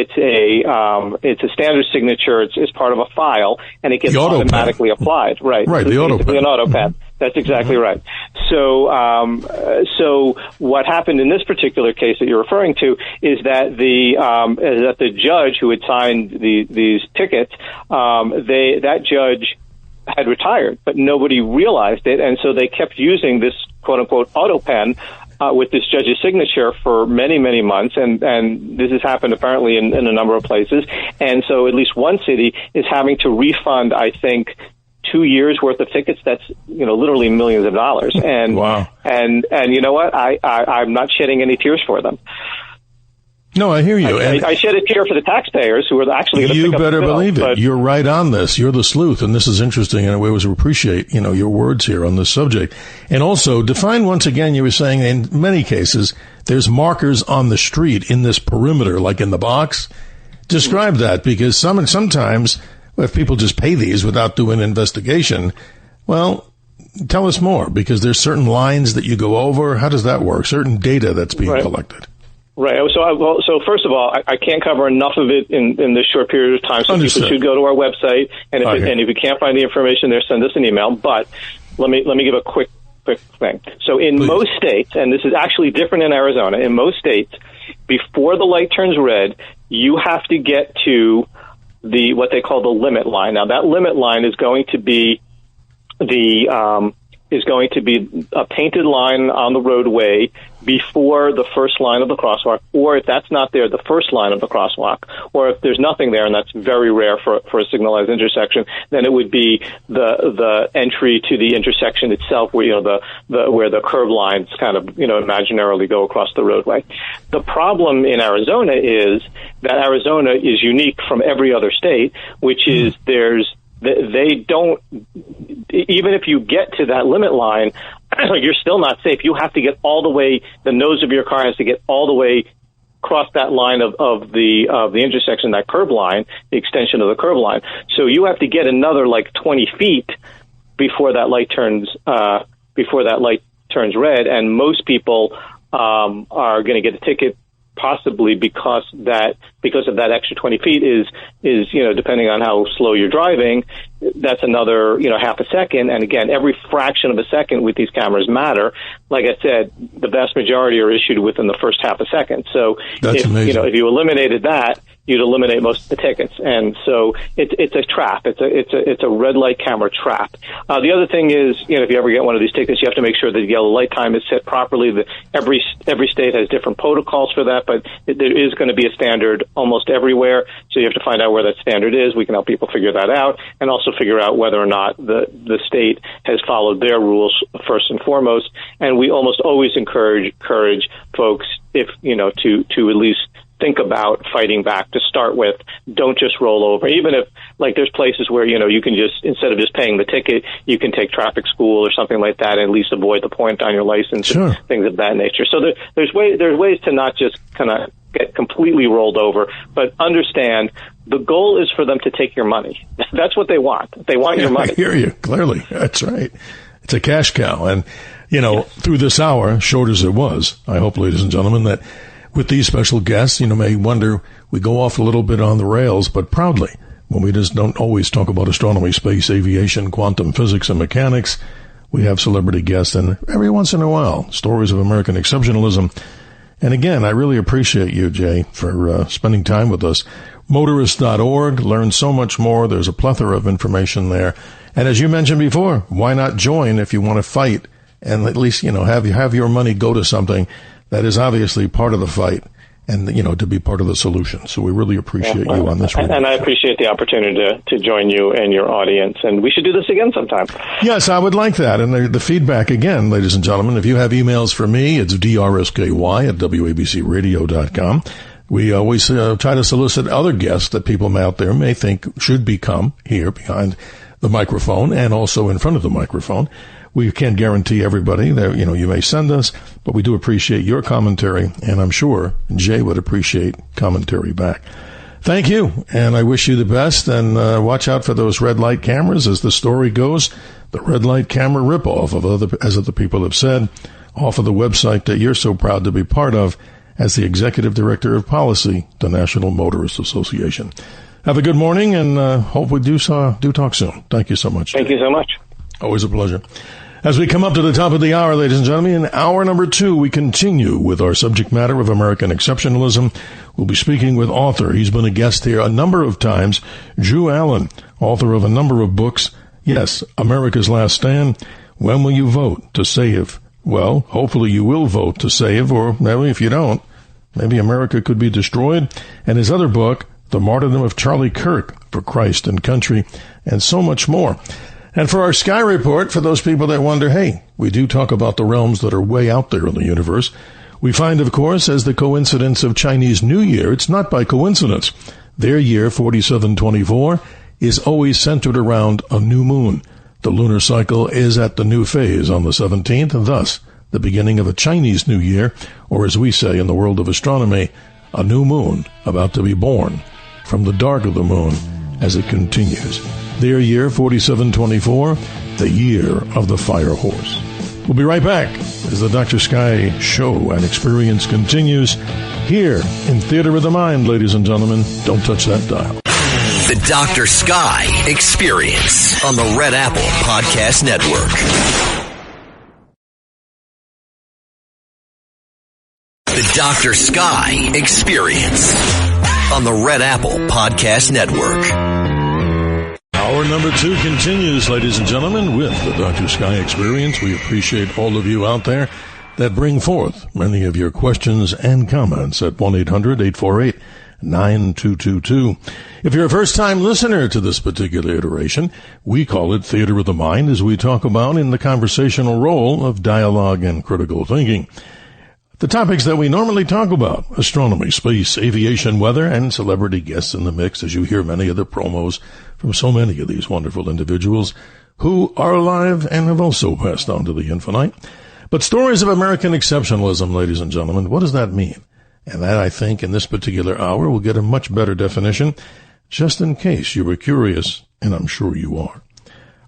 standard signature. It's part of a file, and it gets automatically applied. Right. Right. The auto pen. An auto pen. That's exactly right. So what happened in this particular case that you're referring to is that the judge who had signed these tickets, that judge had retired, but nobody realized it, and so they kept using this quote unquote auto pen with this judge's signature for many, many months, and this has happened apparently in a number of places, and so at least one city is having to refund, I think, 2 years worth of tickets. That's literally millions of dollars. And wow. And you know what? I'm not shedding any tears for them. No, I hear you. I shed a tear for the taxpayers who are actually going to pick up the bill. You better believe it. You're right on this. You're the sleuth, and this is interesting, and I always appreciate your words here on this subject. And also, define once again. You were saying in many cases there's markers on the street in this perimeter, like in the box. Describe that, because sometimes. If people just pay these without doing an investigation, well, tell us more, because there's certain lines that you go over. How does that work? Certain data that's being collected. Right. So first of all, I can't cover enough of it in this short period of time. So Understood. People should go to our website, and if you can't find the information there, send us an email. But let me give a quick thing. So in Please. most states, and this is actually different in Arizona, in most states, before the light turns red, you have to get to what they call the limit line. Now, that limit line is going to be is going to be a painted line on the roadway before the first line of the crosswalk, or if that's not there, the first line of the crosswalk, or if there's nothing there, and that's very rare for a signalized intersection, then it would be the entry to the intersection itself, where where the curb lines kind of imaginarily go across the roadway. The problem in Arizona is that Arizona is unique from every other state, which is they don't, even if you get to that limit line, you're still not safe. You have to get all the way, the nose of your car has to get all the way across that line of the intersection, that curb line, the extension of the curb line. So you have to get another 20 feet before that light turns red, and most people are going to get a ticket possibly because of that extra 20 feet is depending on how slow you're driving, that's another half a second. And again, every fraction of a second with these cameras matter. Like I said, the vast majority are issued within the first half a second. So if you eliminated that, you'd eliminate most of the tickets. And so it's a trap. It's a red light camera trap. The other thing is, if you ever get one of these tickets, you have to make sure that the yellow light time is set properly. Every state has different protocols for that, but there is going to be a standard almost everywhere. So you have to find out where that standard is. We can help people figure that out, and also figure out whether or not the state has followed their rules first and foremost. And we almost always encourage folks, if to at least think about fighting back to start with. Don't just roll over. Even if, there's places where, you can just, instead of just paying the ticket, you can take traffic school or something like that, and at least avoid the point on your license. Sure. And things of that nature. So there's ways to not just kind of get completely rolled over, but understand the goal is for them to take your money. That's what they want. They want your money. I hear you, clearly. That's right. It's a cash cow. And, through this hour, short as it was, I hope, ladies and gentlemen, that with these special guests, may wonder, we go off a little bit on the rails, but proudly, when we just don't always talk about astronomy, space, aviation, quantum physics, and mechanics, we have celebrity guests, and every once in a while, stories of American exceptionalism. And again, I really appreciate you, Jay, for spending time with us. Motorist.org, learn so much more. There's a plethora of information there. And as you mentioned before, why not join if you want to fight and at least, have your money go to something that is obviously part of the fight and, to be part of the solution. So we really appreciate you on this one. And I appreciate the opportunity to join you and your audience. And we should do this again sometime. Yes, I would like that. And the feedback, again, ladies and gentlemen, if you have emails for me, it's drsky@wabcradio.com. We always try to solicit other guests that people out there may think should become here behind the microphone and also in front of the microphone. We can't guarantee everybody that, you may send us, but we do appreciate your commentary, and I'm sure Jay would appreciate commentary back. Thank you, and I wish you the best, and watch out for those red light cameras. As the story goes, the red light camera ripoff as other people have said, off of the website that you're so proud to be part of as the Executive Director of Policy, the National Motorists Association. Have a good morning, and hope we do talk soon. Thank you so much. Thank you so much. Always a pleasure. As we come up to the top of the hour, ladies and gentlemen, in hour number 2, we continue with our subject matter of American exceptionalism. We'll be speaking with author. He's been a guest here a number of times, Drew Allen, author of a number of books. Yes, America's Last Stand. When will you vote to save? Well, hopefully you will vote to save, or maybe if you don't, maybe America could be destroyed. And his other book, The Martyrdom of Charlie Kirk, For Christ and Country, and so much more. And for our Sky Report, for those people that wonder, hey, we do talk about the realms that are way out there in the universe. We find, of course, as the coincidence of Chinese New Year, it's not by coincidence. Their year, 4724, is always centered around a new moon. The lunar cycle is at the new phase on the 17th, and thus the beginning of a Chinese New Year, or as we say in the world of astronomy, a new moon about to be born from the dark of the moon as it continues. Their year, 4724, the year of the fire horse. We'll be right back as the Dr. Sky show and experience continues here in Theater of the Mind, ladies and gentlemen. Don't touch that dial. The Dr. Sky Experience on the Red Apple Podcast Network. The Dr. Sky Experience on the Red Apple Podcast Network. Hour number 2 continues, ladies and gentlemen, with the Dr. Sky Experience. We appreciate all of you out there that bring forth many of your questions and comments at 1-800-848-9222. If you're a first-time listener to this particular iteration, we call it Theater of the Mind, as we talk about in the conversational role of dialogue and critical thinking. The topics that we normally talk about: astronomy, space, aviation, weather, and celebrity guests in the mix, as you hear many of the promos from so many of these wonderful individuals who are alive and have also passed on to the infinite. But stories of American exceptionalism, ladies and gentlemen, what does that mean? And that, I think, in this particular hour, will get a much better definition, just in case you were curious, and I'm sure you are.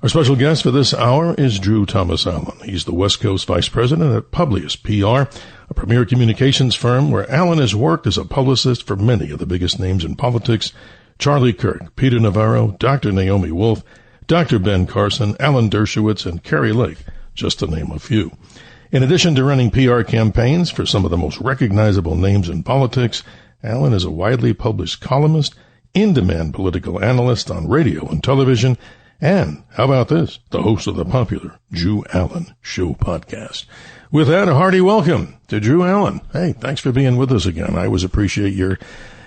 Our special guest for this hour is Drew Thomas Allen. He's the West Coast Vice President at Publius PR, a premier communications firm where Allen has worked as a publicist for many of the biggest names in politics: Charlie Kirk, Peter Navarro, Dr. Naomi Wolf, Dr. Ben Carson, Alan Dershowitz, and Carrie Lake, just to name a few. In addition to running PR campaigns for some of the most recognizable names in politics, Allen is a widely published columnist, in-demand political analyst on radio and television, and, how about this, the host of the popular Drew Allen Show podcast. With that, a hearty welcome to Drew Allen. Hey, thanks for being with us again. I always appreciate your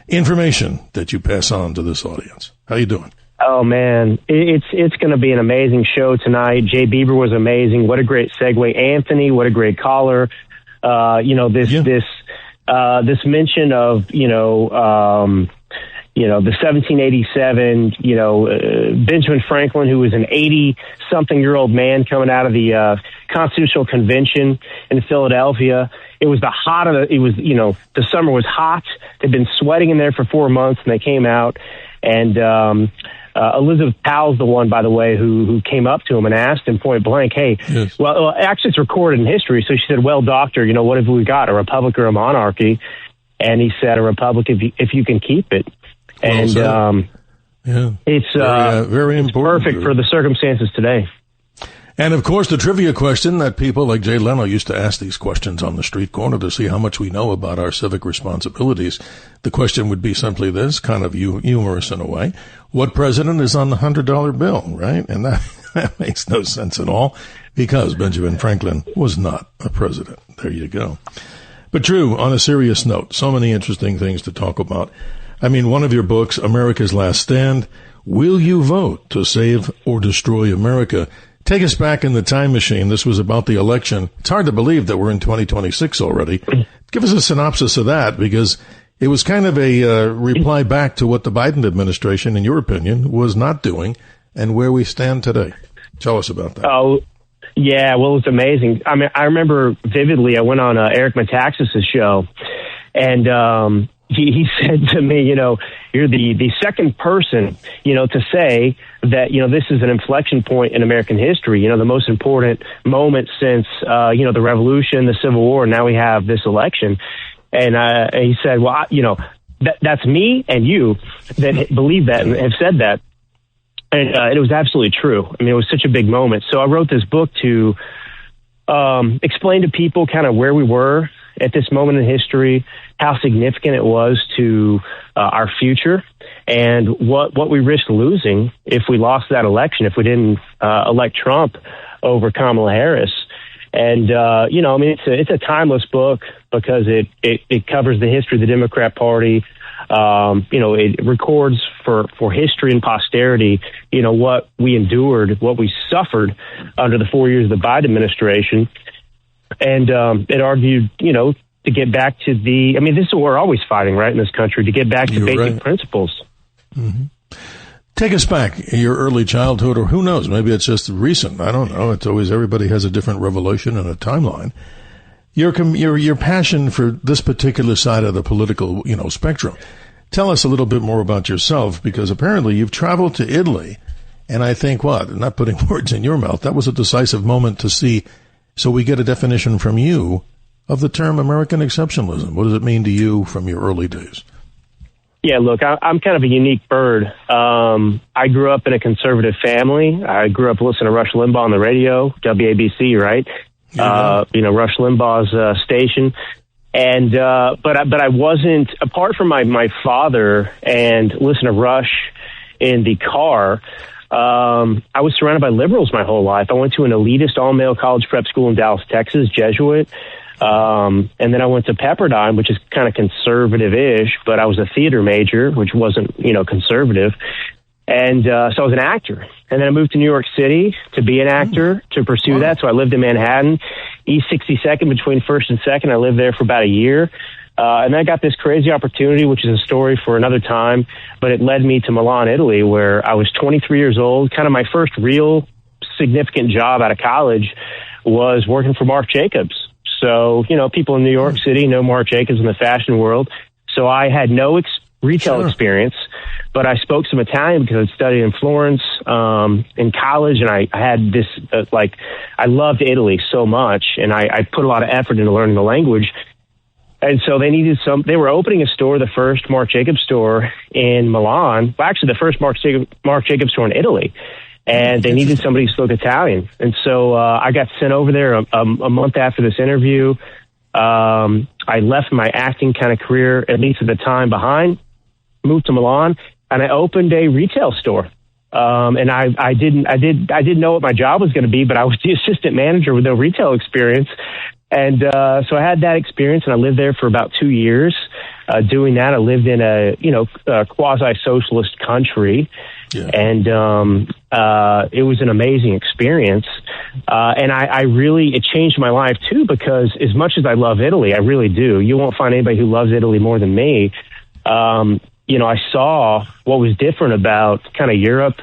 information that you pass on to this audience. How you doing? Oh, man, it's going to be an amazing show tonight. Jay Bieber was amazing. What a great segue. Anthony, what a great caller. This mention of, the 1787, Benjamin Franklin, who was an 80-something-year-old man coming out of the Constitutional Convention in Philadelphia. It was the summer was hot. They'd been sweating in there for 4 months, and they came out. And Elizabeth Powell's the one, by the way, who came up to him and asked him point blank, hey, yes. Well, actually, it's recorded in history. So she said, well, doctor, what have we got, a republic or a monarchy? And he said, a republic if you can keep it. And it's very important. Perfect for the circumstances today. And, of course, the trivia question that people like Jay Leno used to ask these questions on the street corner to see how much we know about our civic responsibilities. The question would be simply this, kind of humorous in a way: what president is on the $100 bill, right? And that makes no sense at all, because Benjamin Franklin was not a president. There you go. But Drew, on a serious note, so many interesting things to talk about. I mean, one of your books, America's Last Stand, Will You Vote to Save or Destroy America? Take us back in the time machine. This was about the election. It's hard to believe that we're in 2026 already. Give us a synopsis of that, because it was kind of a reply back to what the Biden administration, in your opinion, was not doing, and where we stand today. Tell us about that. Oh, yeah, well, it's amazing. I mean, I remember vividly, I went on Eric Metaxas' show, and he said to me, you're the second person, to say that, this is an inflection point in American history, the most important moment since, the Revolution, the Civil War, and now we have this election. And he said, well, that's me and you that believe that and have said that. And it was absolutely true. I mean, it was such a big moment. So I wrote this book to explain to people kind of where we were at this moment in history, how significant it was to our future, and what we risked losing if we lost that election, if we didn't elect Trump over Kamala Harris. And, it's a timeless book because it covers the history of the Democrat Party. It records for history and posterity, what we endured, what we suffered under the 4 years of the Biden administration. And it argued, to get back to this is what we're always fighting, right, in this country, to get back to basic principles. Mm-hmm. Take us back, your early childhood, or who knows, maybe it's just recent. I don't know. It's always, everybody has a different revelation and a timeline. Your passion for this particular side of the political, spectrum. Tell us a little bit more about yourself, because apparently you've traveled to Italy, and I think, not putting words in your mouth, that was a decisive moment to see. So we get a definition from you of the term American exceptionalism. What does it mean to you from your early days? Yeah, look, I'm kind of a unique bird. I grew up in a conservative family. I grew up listening to Rush Limbaugh on the radio, WABC, right? Yeah. Rush Limbaugh's station. And but I wasn't, apart from my father and listen to Rush in the car, I was surrounded by liberals my whole life. I went to an elitist all-male college prep school in Dallas, Texas, Jesuit. And then I went to Pepperdine, which is kind of conservative-ish, but I was a theater major, which wasn't, conservative. And so I was an actor. And then I moved to New York City to be an actor, to pursue that. So I lived in Manhattan, East 62nd, between 1st and 2nd. I lived there for about a year. And then I got this crazy opportunity, which is a story for another time, but it led me to Milan, Italy, where I was 23 years old. Kind of my first real significant job out of college was working for Marc Jacobs. So, people in New York City know Marc Jacobs in the fashion world. So I had no retail experience, but I spoke some Italian because I'd studied in Florence in college, and I had this, I loved Italy so much, and I put a lot of effort into learning the language. And so they were opening a store, the first Marc Jacobs store in Milan. Well, actually, the first Marc Jacobs store in Italy. And they needed somebody who spoke Italian. And so I got sent over there a month after this interview. I left my acting kind of career, at least at the time, behind, moved to Milan, and I opened a retail store. And I didn't know what my job was going to be, but I was the assistant manager with no retail experience. And so I had that experience, and I lived there for about 2 years doing that. I lived in a quasi-socialist country. Yeah. And it was an amazing experience. And it changed my life, too, because as much as I love Italy, I really do. You won't find anybody who loves Italy more than me. I saw what was different about kind of Europe,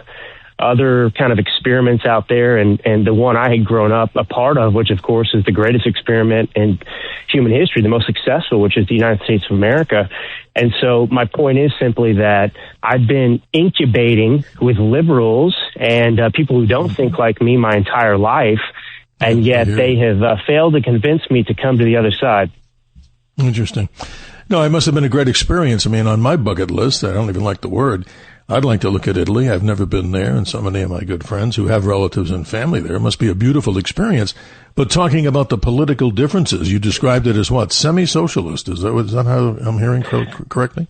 other kind of experiments out there, and the one I had grown up a part of, which, of course, is the greatest experiment in human history, the most successful, which is the United States of America. And so my point is simply that I've been incubating with liberals and people who don't think like me my entire life, and yet they have failed to convince me to come to the other side. Interesting. No, it must have been a great experience. I mean, on my bucket list, I don't even like the word, I'd like to look at Italy. I've never been there, and so many of my good friends who have relatives and family there. It must be a beautiful experience. But talking about the political differences, you described it as what? Semi-socialist. Is that how I'm hearing correctly?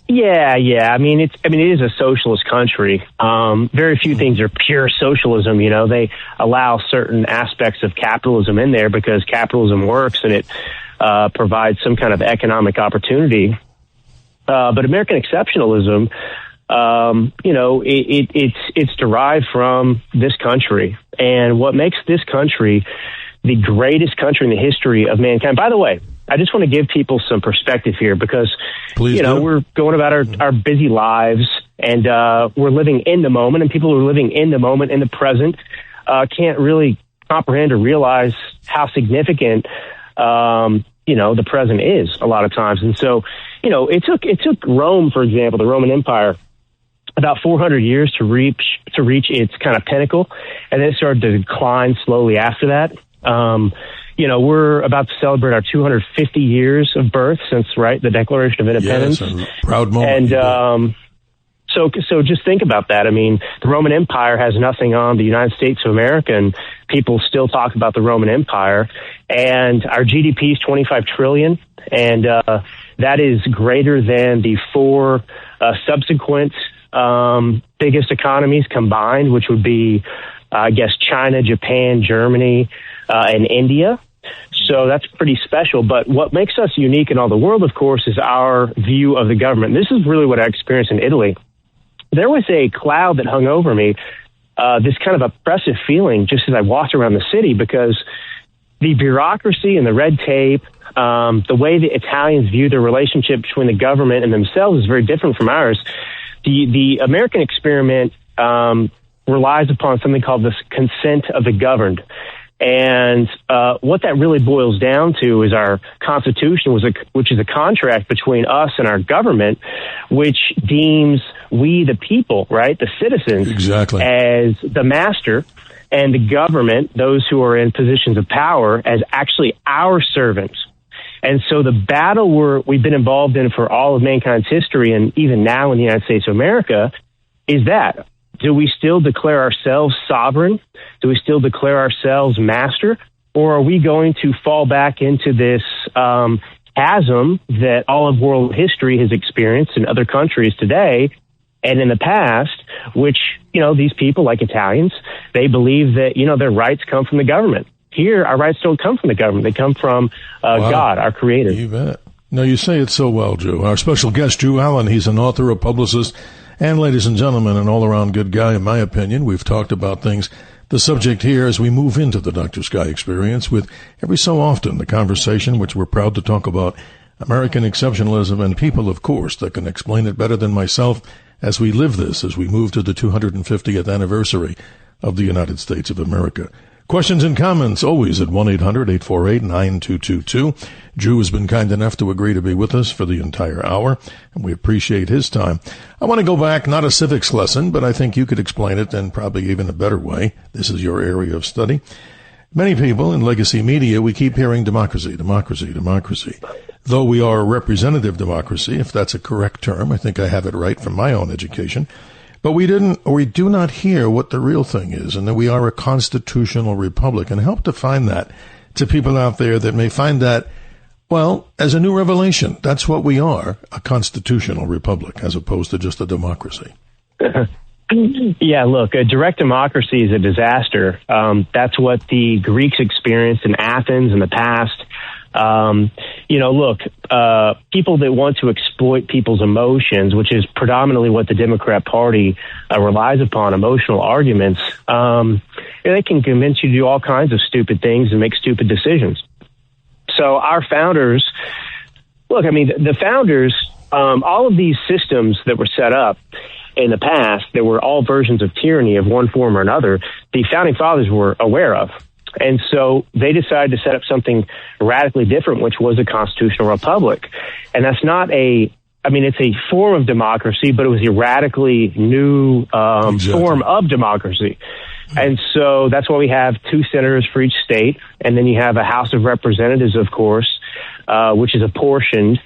Yeah. I mean, it is a socialist country. Very few things are pure socialism. They allow certain aspects of capitalism in there because capitalism works and it provides some kind of economic opportunity. But American exceptionalism, it's derived from this country. And what makes this country the greatest country in the history of mankind. By the way, I just want to give people some perspective here because, we're going about our busy lives and we're living in the moment, and people who are living in the moment, in the present, can't really comprehend or realize how significant, the present is a lot of times. And so, it took Rome, for example, the Roman Empire, about 400 years to reach its kind of pinnacle, and then it started to decline slowly after that. We're about to celebrate our 250 years of birth since, the Declaration of Independence. Yes, a proud moment. And so just think about that. I mean, the Roman Empire has nothing on the United States of America, and people still talk about the Roman Empire. And our GDP is $25 trillion, and that is greater than the four subsequent biggest economies combined, which would be, China, Japan, Germany, and India. So that's pretty special. But what makes us unique in all the world, of course, is our view of the government. This is really what I experienced in Italy. There was a cloud that hung over me, this kind of oppressive feeling just as I walked around the city, because the bureaucracy and the red tape, the way the Italians view the relationship between the government and themselves is very different from ours. The American experiment relies upon something called the consent of the governed. And what that really boils down to is our Constitution, which is a contract between us and our government, which deems we, the people, the citizens, exactly, as the master, and the government, those who are in positions of power, as actually our servants. And so the battle we've been involved in for all of mankind's history, and even now in the United States of America, is that. Do we still declare ourselves sovereign? Do we still declare ourselves master? Or are we going to fall back into this chasm that all of world history has experienced in other countries today, And in the past, which, these people like Italians, they believe that, their rights come from the government. Here, our rights don't come from the government. They come from God, our creator. You bet. No, you say it so well, Drew. Our special guest, Drew Allen, he's an author, a publicist, and, ladies and gentlemen, an all-around good guy, in my opinion. We've talked about things. The subject here, as we move into the Dr. Sky experience, with every so often the conversation, which we're proud to talk about, American exceptionalism, and people, of course, that can explain it better than myself as we live this, as we move to the 250th anniversary of the United States of America. Questions and comments always at 1-800-848-9222. Drew has been kind enough to agree to be with us for the entire hour, and we appreciate his time. I want to go back, not a civics lesson, but I think you could explain it in probably even a better way. This is your area of study. Many people in legacy media, we keep hearing democracy, democracy, democracy. Though we are a representative democracy, if that's a correct term, I think I have it right from my own education. But we do not hear what the real thing is, and that we are a constitutional republic, and help define that to people out there that may find that, well, as a new revelation. That's what we are, a constitutional republic, as opposed to just a democracy. Yeah, look, a direct democracy is a disaster. That's what the Greeks experienced in Athens in the past. People that want to exploit people's emotions, which is predominantly what the Democrat Party relies upon, emotional arguments, they can convince you to do all kinds of stupid things and make stupid decisions. So our founders, the founders, all of these systems that were set up in the past, there were all versions of tyranny of one form or another, the founding fathers were aware of. And so they decided to set up something radically different, which was a constitutional republic. And that's not it's a form of democracy, but it was a radically new form of democracy. And so that's why we have 2 senators for each state. And then you have a House of Representatives, of course, which is apportioned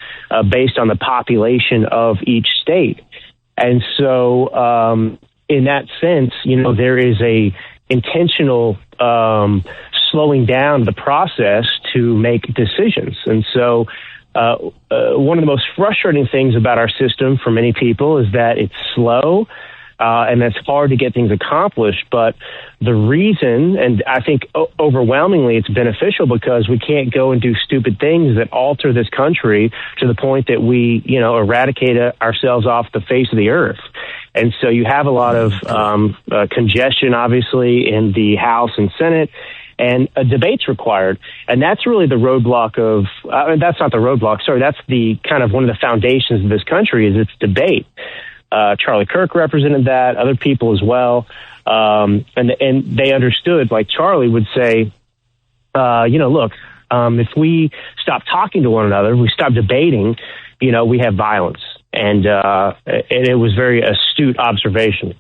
based on the population of each state. And so in that sense, there is a intentional slowing down the process to make decisions. And so one of the most frustrating things about our system for many people is that it's slow and it's hard to get things accomplished. But the reason, and I think overwhelmingly it's beneficial, because we can't go and do stupid things that alter this country to the point that we, eradicate ourselves off the face of the earth. And so you have a lot of congestion, obviously, in the House and Senate, and a debate's required. And that's really the roadblock of, that's not the roadblock, sorry, that's the kind of one of the foundations of this country, is its debate. Charlie Kirk represented that, other people as well. And they understood, like Charlie would say, if we stop talking to one another, we stop debating, we have violence. And it was very astute observation.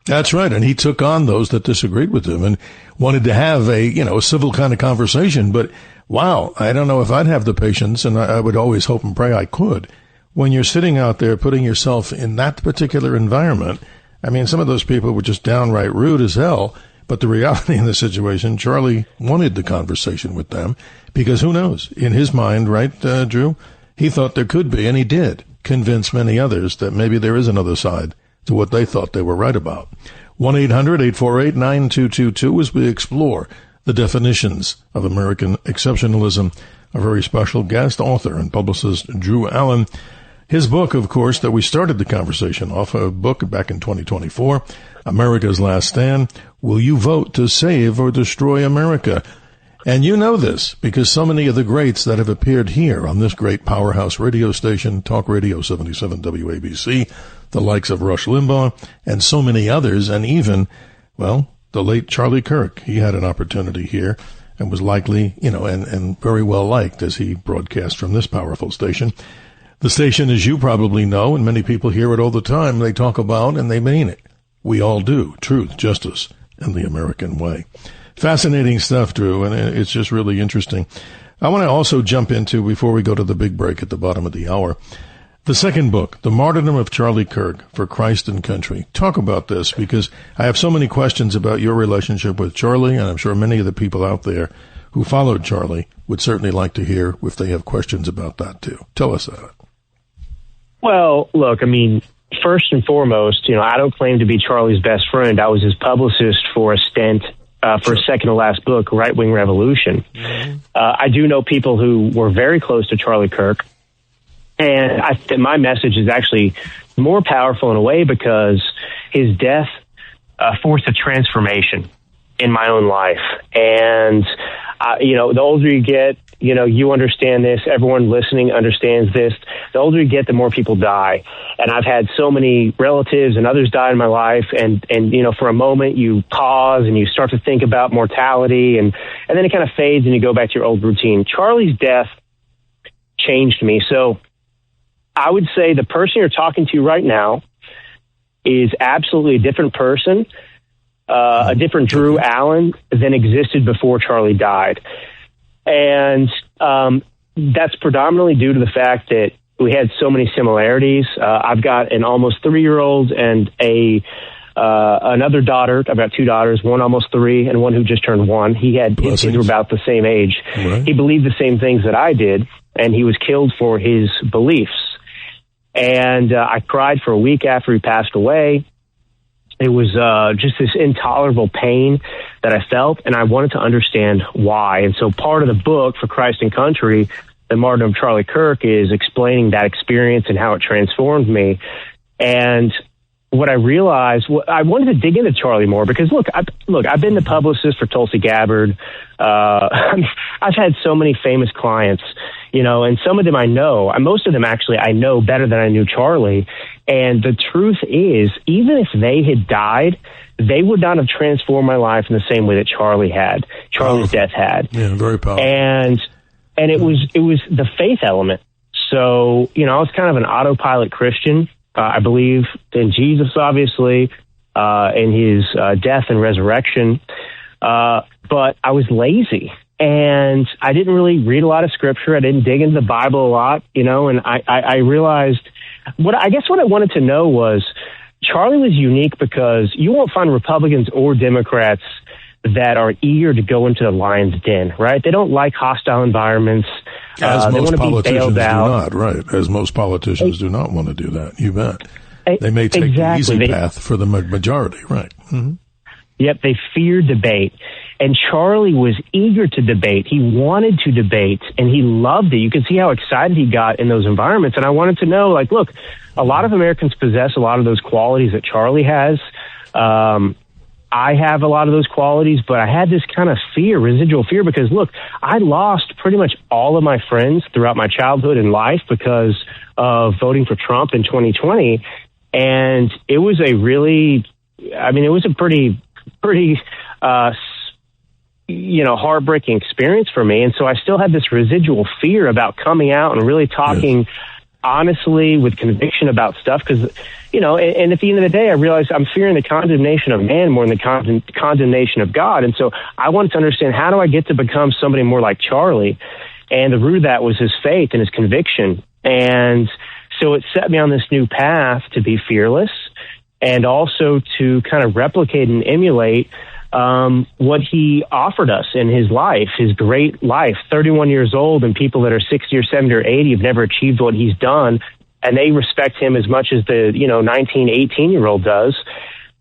That's right. And he took on those that disagreed with him and wanted to have a civil kind of conversation. But wow, I don't know if I'd have the patience, and I would always hope and pray I could. When you're sitting out there putting yourself in that particular environment, I mean, some of those people were just downright rude as hell. But the reality in the situation, Charlie wanted the conversation with them because who knows, in his mind, right, Drew, he thought there could be, and he did convince many others that maybe there is another side to what they thought they were right about. 1-800-848-9222 as we explore the definitions of American exceptionalism. A very special guest, author and publicist Drew Allen. His book, of course, that we started the conversation off, a book back in 2024, America's Last Stand. Will you vote to save or destroy America? And you know this because so many of the greats that have appeared here on this great powerhouse radio station, Talk Radio 77 WABC, the likes of Rush Limbaugh and so many others, and even, well, the late Charlie Kirk, he had an opportunity here and was likely, and very well liked as he broadcast from this powerful station. The station, as you probably know, and many people hear it all the time, they talk about, and they mean it. We all do. Truth, justice, and the American way. Fascinating stuff, Drew, and it's just really interesting. I want to also jump into, before we go to the big break at the bottom of the hour, the second book, The Martyrdom of Charlie Kirk, For Christ and Country. Talk about this, because I have so many questions about your relationship with Charlie, and I'm sure many of the people out there who followed Charlie would certainly like to hear if they have questions about that, too. Tell us that. Well, look, first and foremost, I don't claim to be Charlie's best friend. I was his publicist for a stint for his second to last book, Right Wing Revolution. Mm-hmm. I do know people who were very close to Charlie Kirk, and I think my message is actually more powerful in a way because his death forced a transformation in my own life. And, the older you get, you understand this. Everyone listening understands this. The older you get, the more people die. And I've had so many relatives and others die in my life. And for a moment you pause and you start to think about mortality and then it kind of fades and you go back to your old routine. Charlie's death changed me. So I would say the person you're talking to right now is absolutely a different person, a different Drew Allen than existed before Charlie died. And that's predominantly due to the fact that we had so many similarities. I've got an almost 3-year-old and another daughter. I've got 2 daughters, one almost 3 and one who just turned 1. His kids were about the same age. Right. He believed the same things that I did, and he was killed for his beliefs. And I cried for a week after he passed away. It was just this intolerable pain that I felt, and I wanted to understand why. And so part of the book, For Christ and Country, The Martyrdom of Charlie Kirk, is explaining that experience and how it transformed me. And what I realized, I wanted to dig into Charlie more because, I've been the publicist for Tulsi Gabbard. I've had so many famous clients, and some of them I know. Most of them, actually, I know better than I knew Charlie. And the truth is, even if they had died, they would not have transformed my life in the same way that Charlie's death had. Yeah, very powerful. And it was the faith element. So, I was kind of an autopilot Christian. I believe in Jesus, obviously, in his death and resurrection. But I was lazy. And I didn't really read a lot of scripture. I didn't dig into the Bible a lot, and I realized what I wanted to know was Charlie was unique because you won't find Republicans or Democrats that are eager to go into the lion's den, right? They don't like hostile environments. As most politicians do out. not, right? As most politicians do not want to do that. You bet. They may take the easy path for the majority, right? Mm-hmm. Yep, they fear debate. And Charlie was eager to debate. He wanted to debate, and he loved it. You can see how excited he got in those environments. And I wanted to know, look, a lot of Americans possess a lot of those qualities that Charlie has. I have a lot of those qualities, but I had this kind of fear, residual fear, because, look, I lost pretty much all of my friends throughout my childhood and life because of voting for Trump in 2020. And it was it was a pretty heartbreaking experience for me. And so I still had this residual fear about coming out and really talking honestly with conviction about stuff. Because, and at the end of the day, I realized I'm fearing the condemnation of man more than the condemnation of God. And so I wanted to understand, how do I get to become somebody more like Charlie? And the root of that was his faith and his conviction. And so it set me on this new path to be fearless and also to kind of replicate and emulate what he offered us in his life, his great life. 31 years old, and people that are 60 or 70 or 80 have never achieved what he's done, and they respect him as much as the 19, 18-year-old does.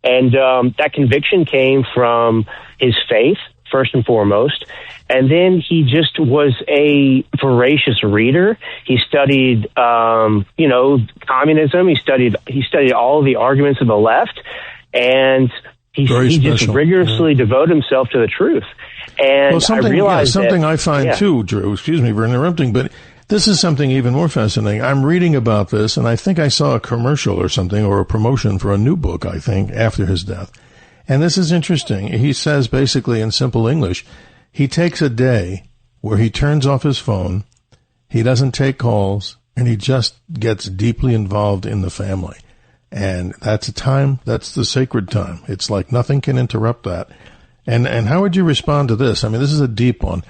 And that conviction came from his faith, first and foremost. And then he just was a voracious reader. He studied, communism. He studied all of the arguments of the left, and he just rigorously devoted himself to the truth. And I realized something I find too, Drew, excuse me for interrupting, but this is something even more fascinating. I'm reading about this, and I think I saw a commercial or something, or a promotion for a new book, I think, after his death. And this is interesting. He says, basically in simple English, he takes a day where he turns off his phone, he doesn't take calls, and he just gets deeply involved in the family. And that's a time, that's the sacred time. It's like nothing can interrupt that. And how would you respond to this? I mean, this is a deep one.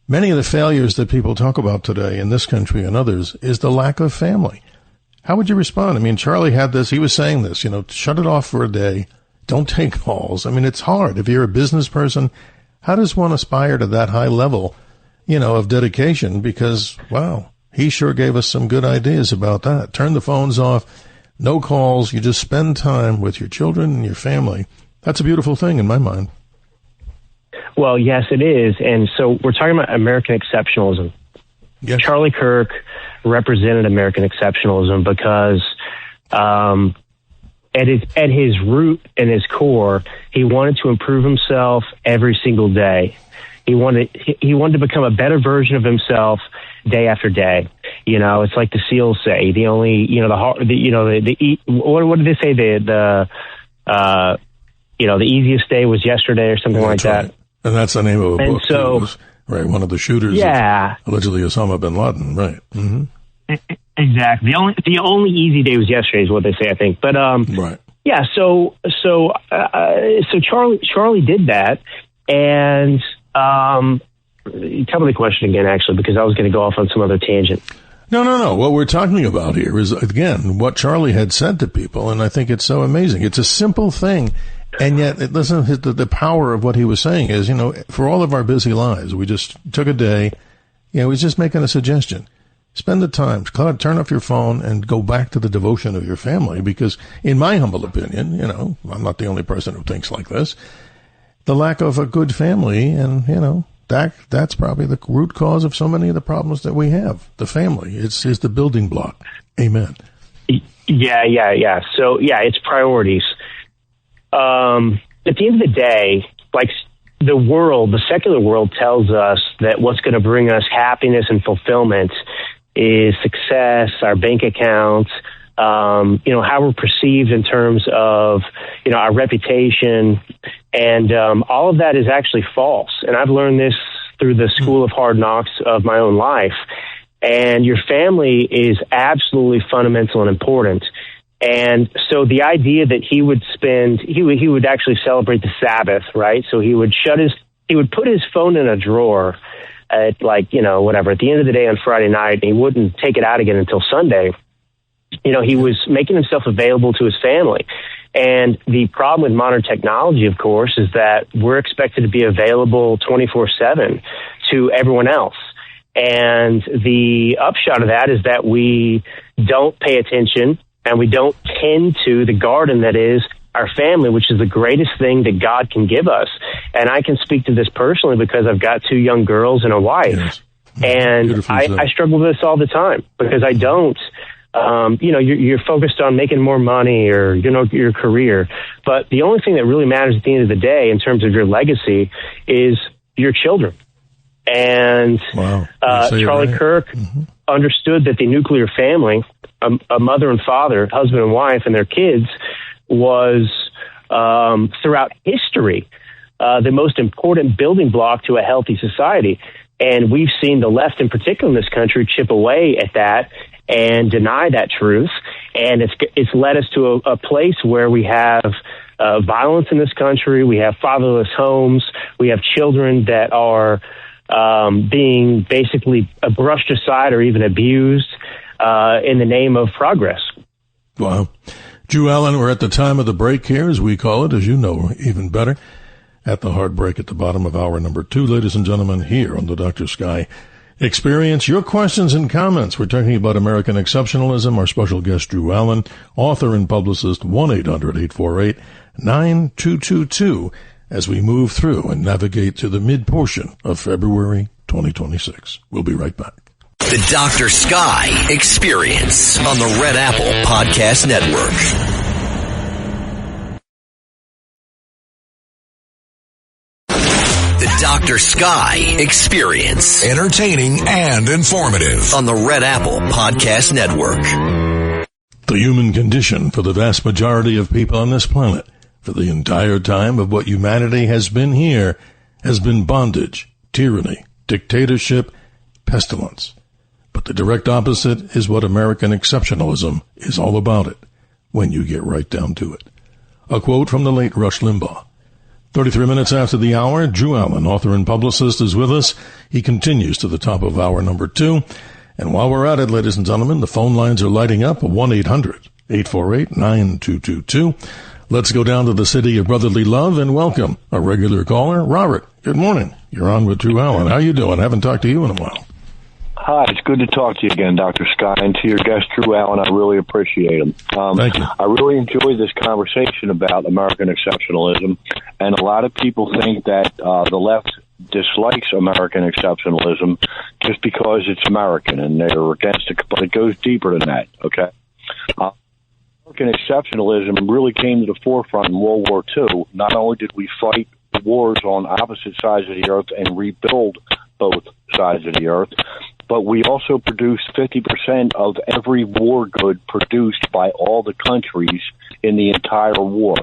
Many of the failures that people talk about today in this country and others is the lack of family. How would you respond? I mean, Charlie had this, he was saying this, shut it off for a day. Don't take calls. I mean, it's hard. If you're a business person, how does one aspire to that high level, of dedication? Because, wow, he sure gave us some good ideas about that. Turn the phones off. no calls. You just spend time with your children and your family. That's a beautiful thing in my mind. Well, yes, it is. And so we're talking about American exceptionalism. Yes. Charlie Kirk represented American exceptionalism because at his root and his core, he wanted to improve himself every single day. He wanted to become a better version of himself day after day. You know, it's like the SEALs say, the only, you know, what did they say? The easiest day was yesterday or something like that. Right. And that's the name of a book. So, right. One of the shooters. Yeah. Allegedly Osama bin Laden. Right. Mm-hmm. Exactly. The only easy day was yesterday is what they say, I think. But, right. Yeah. So Charlie did that. And, tell me the question again, actually, because I was going to go off on some other tangent. No. What we're talking about here is, again, what Charlie had said to people, and I think it's so amazing. It's a simple thing, and yet, listen, the power of what he was saying is, you know, for all of our busy lives, we just took a day, you know, he's just making a suggestion. Spend the time, turn off your phone and go back to the devotion of your family, because in my humble opinion, you know, I'm not the only person who thinks like this, the lack of a good family, and, you know, that's probably the root cause of so many of the problems that we have. The family is the building block. Amen. Yeah. So, yeah, it's priorities. At the end of the day, like the secular world tells us that what's going to bring us happiness and fulfillment is success, our bank accounts, you know, how we're perceived in terms of, you know, our reputation. And all of that is actually false. And I've learned this through the school of hard knocks of my own life. And your family is absolutely fundamental and important. And so the idea that he would actually celebrate the Sabbath, right? So he would put his phone in a drawer at, like, you know, whatever, at the end of the day on Friday night, and he wouldn't take it out again until Sunday. You know, he was making himself available to his family. And the problem with modern technology, of course, is that we're expected to be available 24/7 to everyone else. And the upshot of that is that we don't pay attention and we don't tend to the garden that is our family, which is the greatest thing that God can give us. And I can speak to this personally because I've got 2 young girls and a wife. Yes. And I struggle with this all the time because I don't. You know, you're focused on making more money or, you know, your career. But the only thing that really matters at the end of the day in terms of your legacy is your children. And Charlie Kirk understood that the nuclear family, a mother and father, husband and wife, and their kids was throughout history the most important building block to a healthy society. And we've seen the left in particular in this country chip away at that and deny that truth. And it's led us to a place where we have violence in this country. We have fatherless homes. We have children that are being basically brushed aside or even abused in the name of progress. Wow. Drew Allen, we're at the time of the break here, as we call it, as you know even better, at the hard break at the bottom of hour number 2, ladies and gentlemen, here on the Dr. Sky Experience. Your questions and comments. We're talking about American exceptionalism. Our special guest, Drew Allen, author and publicist, 1-800-848-9222, as we move through and navigate to the mid-portion of February 2026. We'll be right back. The Dr. Sky Experience on the Red Apple Podcast Network. The Dr. Sky Experience. Entertaining and informative on the Red Apple Podcast Network. The human condition for the vast majority of people on this planet, for the entire time of what humanity has been here, has been bondage, tyranny, dictatorship, pestilence. But the direct opposite is what American exceptionalism is all about it, when you get right down to it. A quote from the late Rush Limbaugh. 33 minutes after the hour, Drew Allen, author and publicist, is with us. He continues to the top of hour number 2. And while we're at it, ladies and gentlemen, the phone lines are lighting up, 1-800-848-9222. Let's go down to the city of brotherly love and welcome a regular caller, Robert. Good morning. You're on with Drew Allen. How you doing? I haven't talked to you in a while. Hi, it's good to talk to you again, Dr. Scott, and to your guest, Drew Allen. I really appreciate him. Thank you. I really enjoy this conversation about American exceptionalism, and a lot of people think that the left dislikes American exceptionalism just because it's American, and they're against it, but it goes deeper than that, okay? American exceptionalism really came to the forefront in World War II. Not only did we fight wars on opposite sides of the earth and rebuild both sides of the earth, but we also produced 50% of every war good produced by all the countries in the entire war.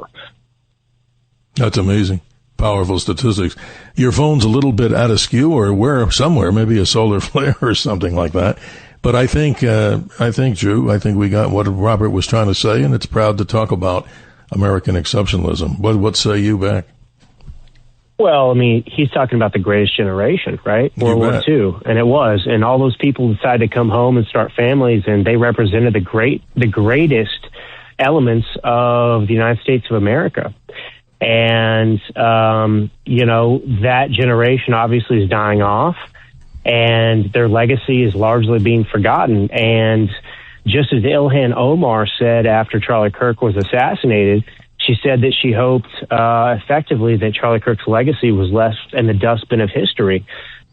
That's amazing. Powerful statistics. Your phone's a little bit out of skew, or somewhere, maybe a solar flare or something like that. But I think, Drew, we got what Robert was trying to say, and it's proud to talk about American exceptionalism. What say you back? Well, I mean, he's talking about the greatest generation, right? World War II, and it was. And all those people decided to come home and start families, and they represented the greatest elements of the United States of America. And, that generation obviously is dying off, and their legacy is largely being forgotten. And just as Ilhan Omar said after Charlie Kirk was assassinated, she said that she hoped effectively that Charlie Kirk's legacy was left in the dustbin of history.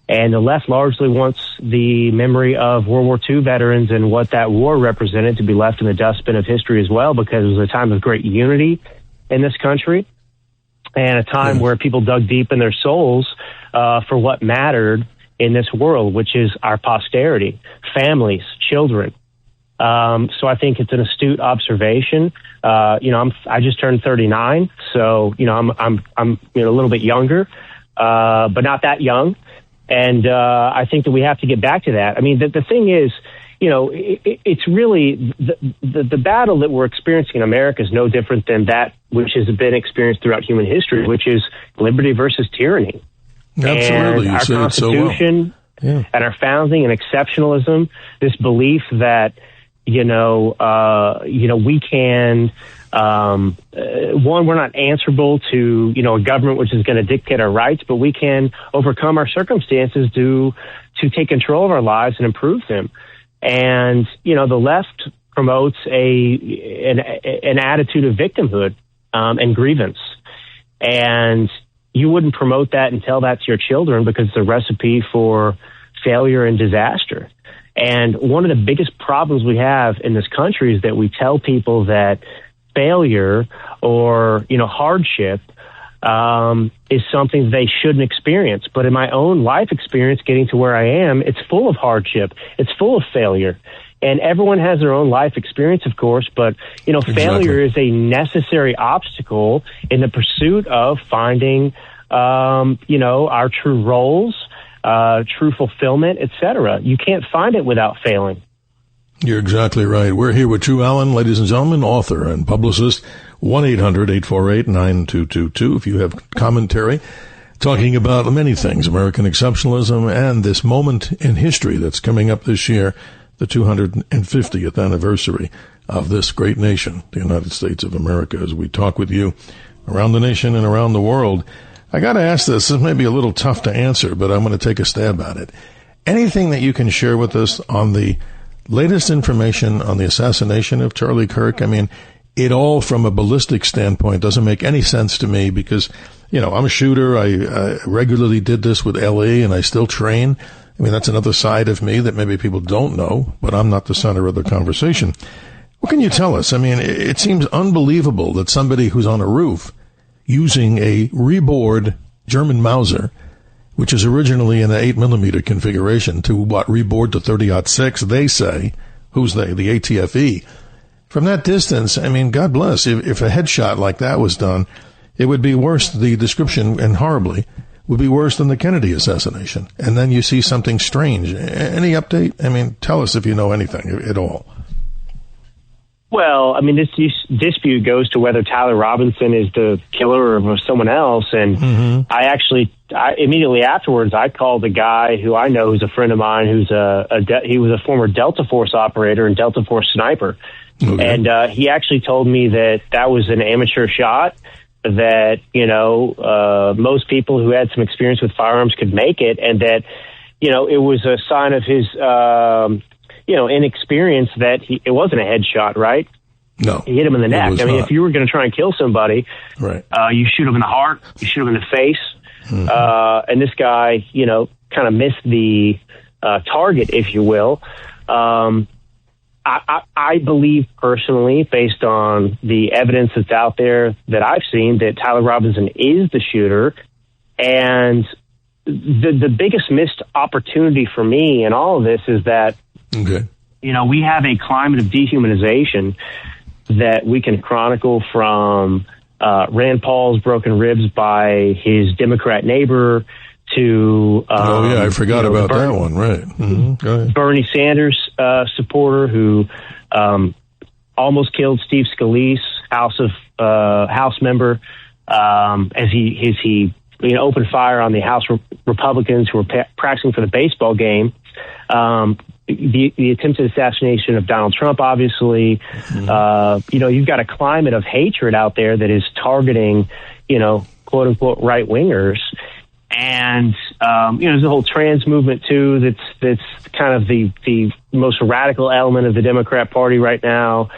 And the left largely wants the memory of World War II veterans and what that war represented to be left in the dustbin of history as well, because it was a time of great unity in this country and a time where people dug deep in their souls for what mattered in this world, which is our posterity, families, children. So I think it's an astute observation. I just turned 39, so I'm a little bit younger, but not that young. And I think that we have to get back to that. I mean, the thing is, it's really the battle that we're experiencing in America is no different than that which has been experienced throughout human history, which is liberty versus tyranny. Absolutely, and our Constitution and our founding and exceptionalism, this belief that we can. We're not answerable to, a government which is going to dictate our rights, but we can overcome our circumstances to take control of our lives and improve them. And, the left promotes an attitude of victimhood and grievance. And you wouldn't promote that and tell that to your children because it's a recipe for failure and disaster. And one of the biggest problems we have in this country is that we tell people that failure or, hardship is something they shouldn't experience. But in my own life experience, getting to where I am, it's full of hardship. It's full of failure. And everyone has their own life experience, of course, but, failure is a necessary obstacle in the pursuit of finding, our true roles, true fulfillment, etc. You can't find it without failing. You're exactly right. We're here with Drew Allen, ladies and gentlemen, author and publicist, 1-800-848-9222. If you have commentary, talking about many things, American exceptionalism and this moment in history that's coming up this year, the 250th anniversary of this great nation, the United States of America, as we talk with you around the nation and around the world. I got to ask this may be a little tough to answer, but I'm going to take a stab at it. Anything that you can share with us on the latest information on the assassination of Charlie Kirk? I mean, it all from a ballistic standpoint doesn't make any sense to me because, I'm a shooter. I regularly did this with LE and I still train. I mean, that's another side of me that maybe people don't know, but I'm not the center of the conversation. What can you tell us? I mean, it seems unbelievable that somebody who's on a roof using a rebored German Mauser, which is originally in an 8mm configuration, to reboard to 30-06, they say. Who's they? The ATFE. From that distance, I mean, God bless, if a headshot like that was done, it would be worse, the description, and horribly, would be worse than the Kennedy assassination. And then you see something strange. Any update? I mean, tell us if you know anything at all. Well, I mean, this dispute goes to whether Tyler Robinson is the killer or someone else. And I immediately afterwards, I called a guy who I know who's a friend of mine, who's he was a former Delta Force operator and Delta Force sniper. Okay. And he actually told me that was an amateur shot, that, most people who had some experience with firearms could make it, and that, it was a sign of his, inexperience that it wasn't a headshot, right? No. He hit him in the neck. I mean, if you were going to try and kill somebody, right, you shoot him in the heart, you shoot him in the face. Mm-hmm. And this guy, kind of missed the target, if you will. I believe personally, based on the evidence that's out there that I've seen, that Tyler Robinson is the shooter. And the biggest missed opportunity for me in all of this is that, we have a climate of dehumanization that we can chronicle from Rand Paul's broken ribs by his Democrat neighbor to I forgot about that one. Right. Mm-hmm. Go ahead. Bernie Sanders supporter who almost killed Steve Scalise, House member, as he opened fire on the House Republicans who were practicing for the baseball game. The attempted assassination of Donald Trump, obviously. You've got a climate of hatred out there that is targeting, quote unquote right wingers. And, there's the whole trans movement too. That's kind of the most radical element of the Democrat Party right now.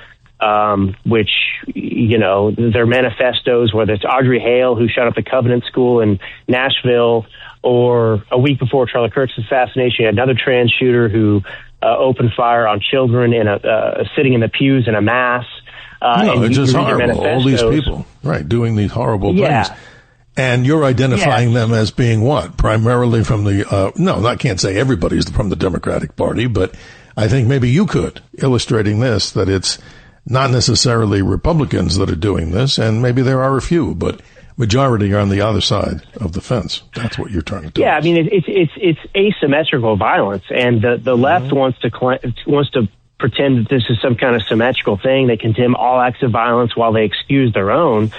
Which, their manifestos, whether it's Audrey Hale, who shot up the Covenant School in Nashville, or a week before Charlie Kirk's assassination, you had another trans shooter who opened fire on children sitting in the pews in a mass. It's just horrible. All these people, right, doing these horrible things. And you're identifying them as being what? Primarily from I can't say everybody's from the Democratic Party, but I think maybe you could, illustrating this, that it's not necessarily Republicans that are doing this, and maybe there are a few, but majority are on the other side of the fence. That's what you're trying to do. Yeah, I mean, it's asymmetrical violence, and the left wants to pretend that this is some kind of symmetrical thing. They condemn all acts of violence while they excuse their own.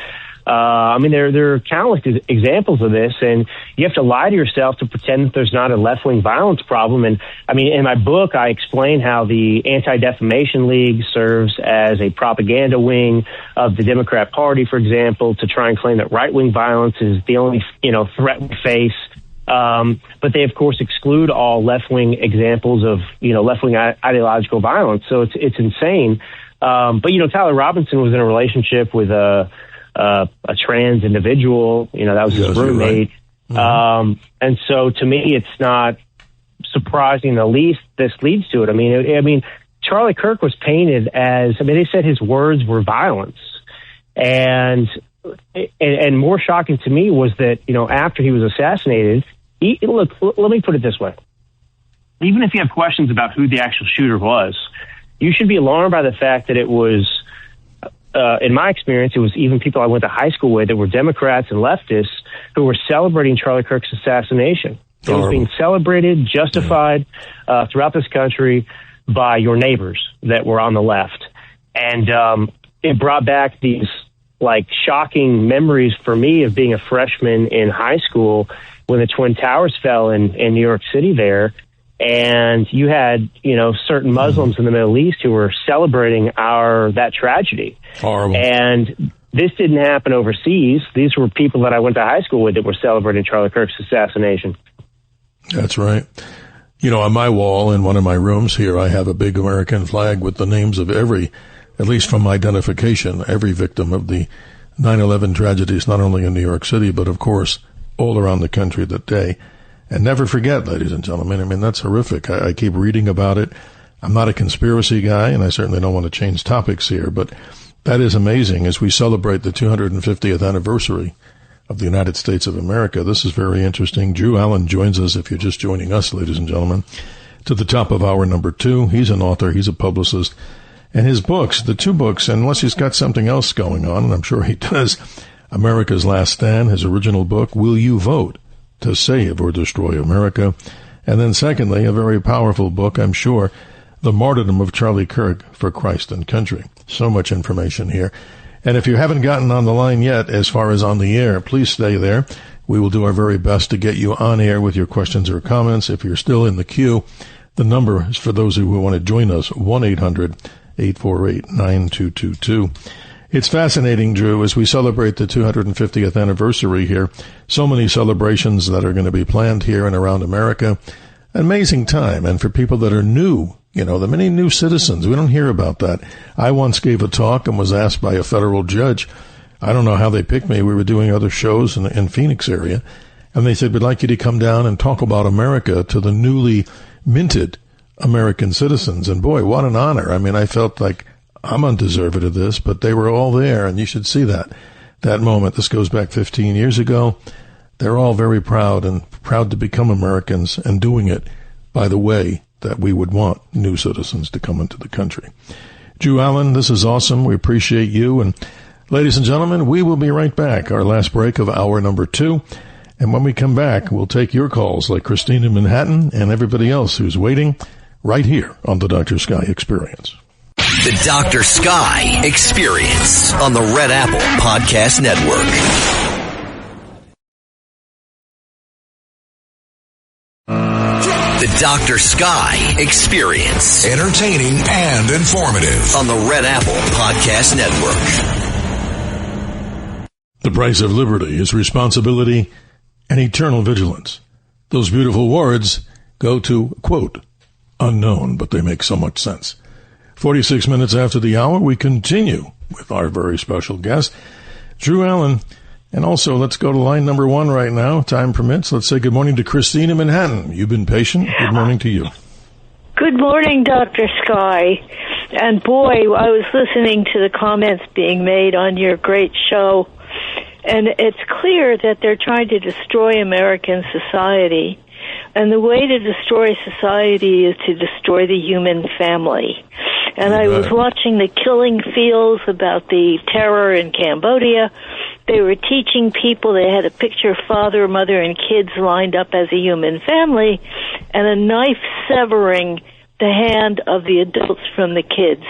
There are countless examples of this, and you have to lie to yourself to pretend that there's not a left-wing violence problem. And in my book, I explain how the Anti-Defamation League serves as a propaganda wing of the Democrat Party, for example, to try and claim that right-wing violence is the only, threat we face. But they, of course, exclude all left-wing examples of, left-wing ideological violence. So it's insane. But Tyler Robinson was in a relationship with a trans individual, that was his roommate. Right. And so to me, it's not surprising the least this leads to it. Charlie Kirk was painted as, they said his words were violence. And more shocking to me was that, after he was assassinated, look, let me put it this way. Even if you have questions about who the actual shooter was, you should be alarmed by the fact that it was, in my experience, it was even people I went to high school with that were Democrats and leftists who were celebrating Charlie Kirk's assassination. It was being celebrated, justified throughout this country by your neighbors that were on the left. And it brought back these shocking memories for me of being a freshman in high school when the Twin Towers fell in New York City there. And you had, certain Muslims in the Middle East who were celebrating that tragedy. Horrible. And this didn't happen overseas. These were people that I went to high school with that were celebrating Charlie Kirk's assassination. That's right. On my wall in one of my rooms here, I have a big American flag with the names of every, at least from identification, every victim of the 9/11 tragedies, not only in New York City, but of course, all around the country that day. And never forget, ladies and gentlemen, that's horrific. I keep reading about it. I'm not a conspiracy guy, and I certainly don't want to change topics here, but that is amazing as we celebrate the 250th anniversary of the United States of America. This is very interesting. Drew Allen joins us, if you're just joining us, ladies and gentlemen, to the top of hour number 2. He's an author. He's a publicist. And his books, the 2 books, unless he's got something else going on, and I'm sure he does, America's Last Stand, his original book, Will You Vote to Save or Destroy America? And then secondly, a very powerful book, I'm sure, The Martyrdom of Charlie Kirk for Christ and Country. So much information here. And if you haven't gotten on the line yet, as far as on the air, please stay there. We will do our very best to get you on air with your questions or comments. If you're still in the queue, the number is for those who want to join us, 1-800-848-9222. It's fascinating, Drew, as we celebrate the 250th anniversary here. So many celebrations that are going to be planned here and around America. amazing time. And for people that are new, the many new citizens, we don't hear about that. I once gave a talk and was asked by a federal judge, I don't know how they picked me. We were doing other shows in Phoenix area. And they said, we'd like you to come down and talk about America to the newly minted American citizens. And boy, what an honor. I mean, I felt like I'm undeserved of this, but they were all there, and you should see that moment. This goes back 15 years ago. They're all very proud to become Americans and doing it by the way that we would want new citizens to come into the country. Drew Allen, this is awesome. We appreciate you. And ladies and gentlemen, we will be right back. Our last break of hour number 2. And when we come back, we'll take your calls like Christine in Manhattan and everybody else who's waiting right here on the Dr. Sky Experience. The Dr. Sky Experience on the Red Apple Podcast Network. The Dr. Sky Experience. Entertaining and informative on the Red Apple Podcast Network. The price of liberty is responsibility and eternal vigilance. Those beautiful words go to, quote, unknown, but they make so much sense. 46 minutes after the hour, we continue with our very special guest, Drew Allen. And also, let's go to line number 1 right now. Time permits. Let's say good morning to Christine in Manhattan. You've been patient. Good morning to you. Good morning, Dr. Sky. And boy, I was listening to the comments being made on your great show, and it's clear that they're trying to destroy American society. And the way to destroy society is to destroy the human family. And I was watching the killing fields about the terror in Cambodia. They were teaching people, they had a picture of father, mother, and kids lined up as a human family, and a knife severing the hand of the adults from the kids.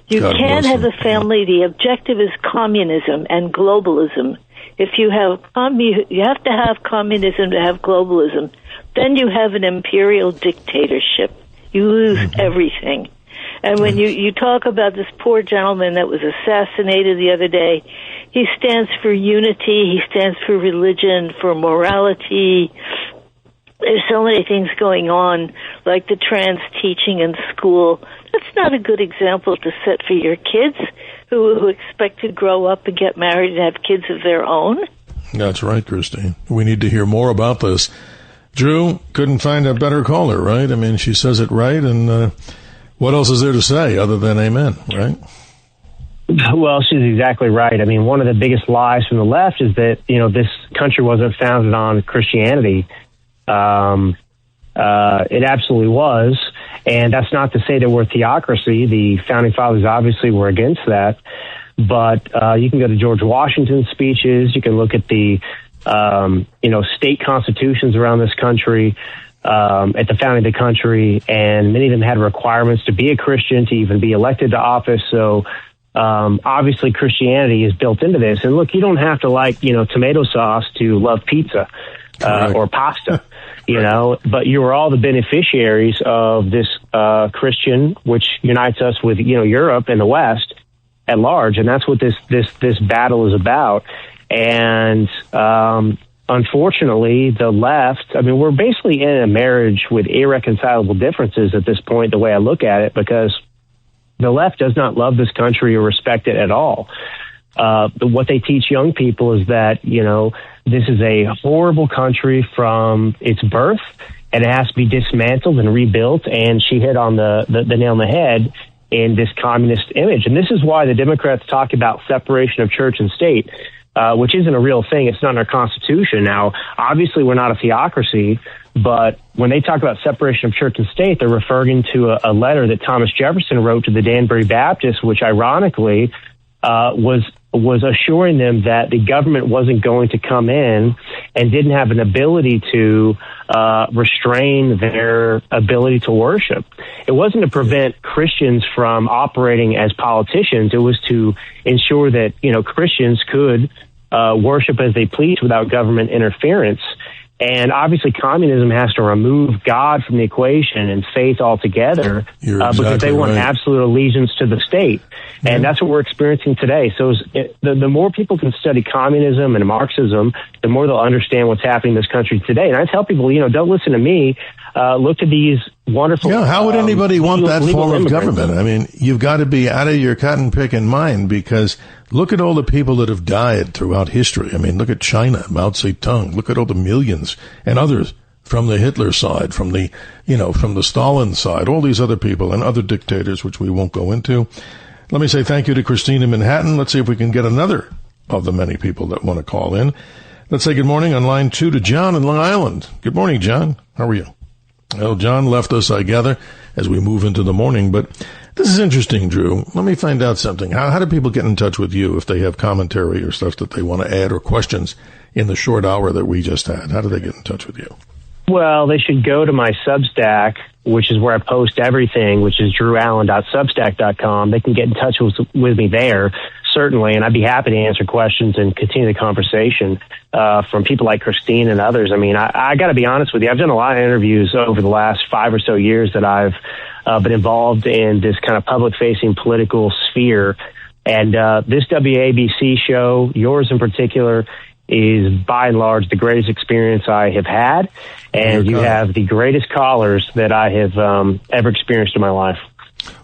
You can't have a family. The objective is communism and globalism. If you have you have to have communism to have globalism. Then you have an imperial dictatorship. You lose everything. And when you talk about this poor gentleman that was assassinated the other day, he stands for unity, he stands for religion, for morality. There's so many things going on, like the trans teaching in school. That's not a good example to set for your kids who expect to grow up and get married and have kids of their own. That's right, Christine. We need to hear more about this. Drew, couldn't find a better caller, right? I mean, she says it right, and what else is there to say other than amen, right? Well, she's exactly right. I mean, one of the biggest lies from the left is that, this country wasn't founded on Christianity. It absolutely was. And that's not to say that we're a theocracy. The founding fathers obviously were against that. But you can go to George Washington's speeches. You can look at the, state constitutions around this country, at the founding of the country. And many of them had requirements to be a Christian to even be elected to office. So obviously Christianity is built into this. And look, you don't have to like, tomato sauce to love pizza or pasta. But you are all the beneficiaries of this Christian, which unites us with Europe and the West at large, and that's what this battle is about. And unfortunately, the left. I mean, we're basically in a marriage with irreconcilable differences at this point. The way I look at it, because the left does not love this country or respect it at all. What they teach young people is that, this is a horrible country from its birth, and it has to be dismantled and rebuilt. And she hit on the nail on the head in this communist image. And this is why the Democrats talk about separation of church and state, which isn't a real thing. It's not in our Constitution. Now, obviously, we're not a theocracy, but when they talk about separation of church and state, they're referring to a letter that Thomas Jefferson wrote to the Danbury Baptists, which ironically was assuring them that the government wasn't going to come in and didn't have an ability to restrain their ability to worship. It wasn't to prevent Christians from operating as politicians. It was to ensure that, Christians could worship as they please without government interference. And obviously communism has to remove God from the equation and faith altogether because they want absolute allegiance to the state. And that's what we're experiencing today. So the more people can study communism and Marxism, the more they'll understand what's happening in this country today. And I tell people, don't listen to me. looked at these wonderful. Yeah, how would anybody want that form of government? I mean, you've got to be out of your cotton picking mind, because look at all the people that have died throughout history. I mean, look at China, Mao Zedong. Look at all the millions and others from the Hitler side, from the Stalin side, all these other people and other dictators, which we won't go into. Let me say thank you to Christine in Manhattan. Let's see if we can get another of the many people that want to call in. Let's say good morning on line 2 to John in Long Island. Good morning, John. How are you? Well, John left us, I gather, as we move into the morning. But this is interesting, Drew. Let me find out something. How do people get in touch with you if they have commentary or stuff that they want to add or questions in the short hour that we just had? How do they get in touch with you? Well, they should go to my Substack, which is where I post everything, which is drewallen.substack.com. They can get in touch with me there, certainly, and I'd be happy to answer questions and continue the conversation from people like Christine and others. I mean, I got to be honest with you. I've done a lot of interviews over the last 5 or so years that I've been involved in this kind of public-facing political sphere, and this WABC show, yours in particular, is by and large the greatest experience I have had, and you have the greatest callers that I have ever experienced in my life.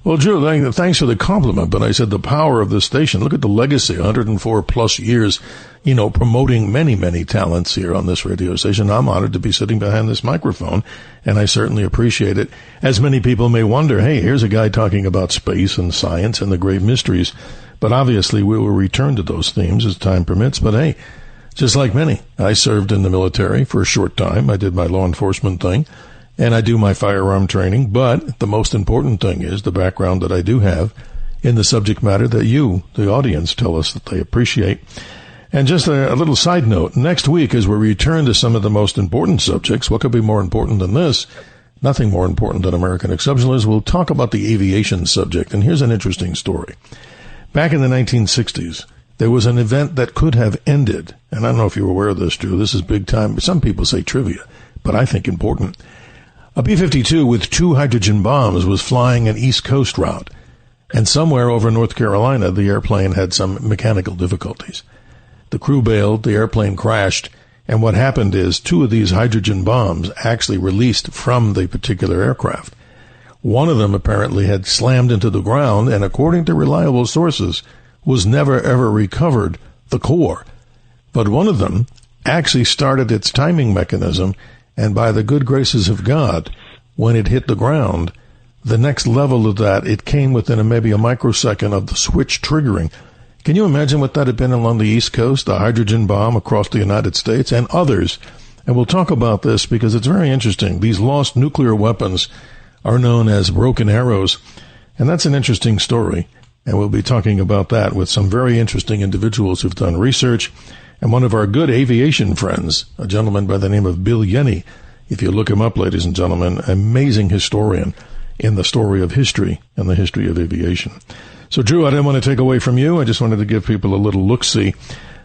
Well, Drew, thanks for the compliment, but I said the power of this station. Look at the legacy, 104 plus years, promoting many, many talents here on this radio station. I'm honored to be sitting behind this microphone, and I certainly appreciate it. As many people may wonder, hey, here's a guy talking about space and science and the great mysteries, but obviously we will return to those themes as time permits. But hey, just like many, I served in the military for a short time. I did my law enforcement thing, and I do my firearm training. But the most important thing is the background that I do have in the subject matter that you, the audience, tell us that they appreciate. And just a little side note, next week, as we return to some of the most important subjects, what could be more important than this? Nothing more important than American exceptionalism. We'll talk about the aviation subject. And here's an interesting story. Back in the 1960s, there was an event that could have ended, and I don't know if you're aware of this, Drew. This is big time. Some people say trivia, but I think important. A B-52 with 2 hydrogen bombs was flying an East Coast route, and somewhere over North Carolina, the airplane had some mechanical difficulties. The crew bailed, the airplane crashed, and what happened is 2 of these hydrogen bombs actually released from the particular aircraft. One of them apparently had slammed into the ground, and according to reliable sources, was never ever recovered, the core. But one of them actually started its timing mechanism, and by the good graces of God, when it hit the ground, the next level of that, it came within maybe a microsecond of the switch triggering. Can you imagine what that had been along the East Coast, a hydrogen bomb across the United States and others? And we'll talk about this because it's very interesting. These lost nuclear weapons are known as broken arrows, and that's an interesting story. And we'll be talking about that with some very interesting individuals who've done research. And one of our good aviation friends, a gentleman by the name of Bill Yenny, if you look him up, ladies and gentlemen, amazing historian in the story of history and the history of aviation. So, Drew, I didn't want to take away from you. I just wanted to give people a little look-see.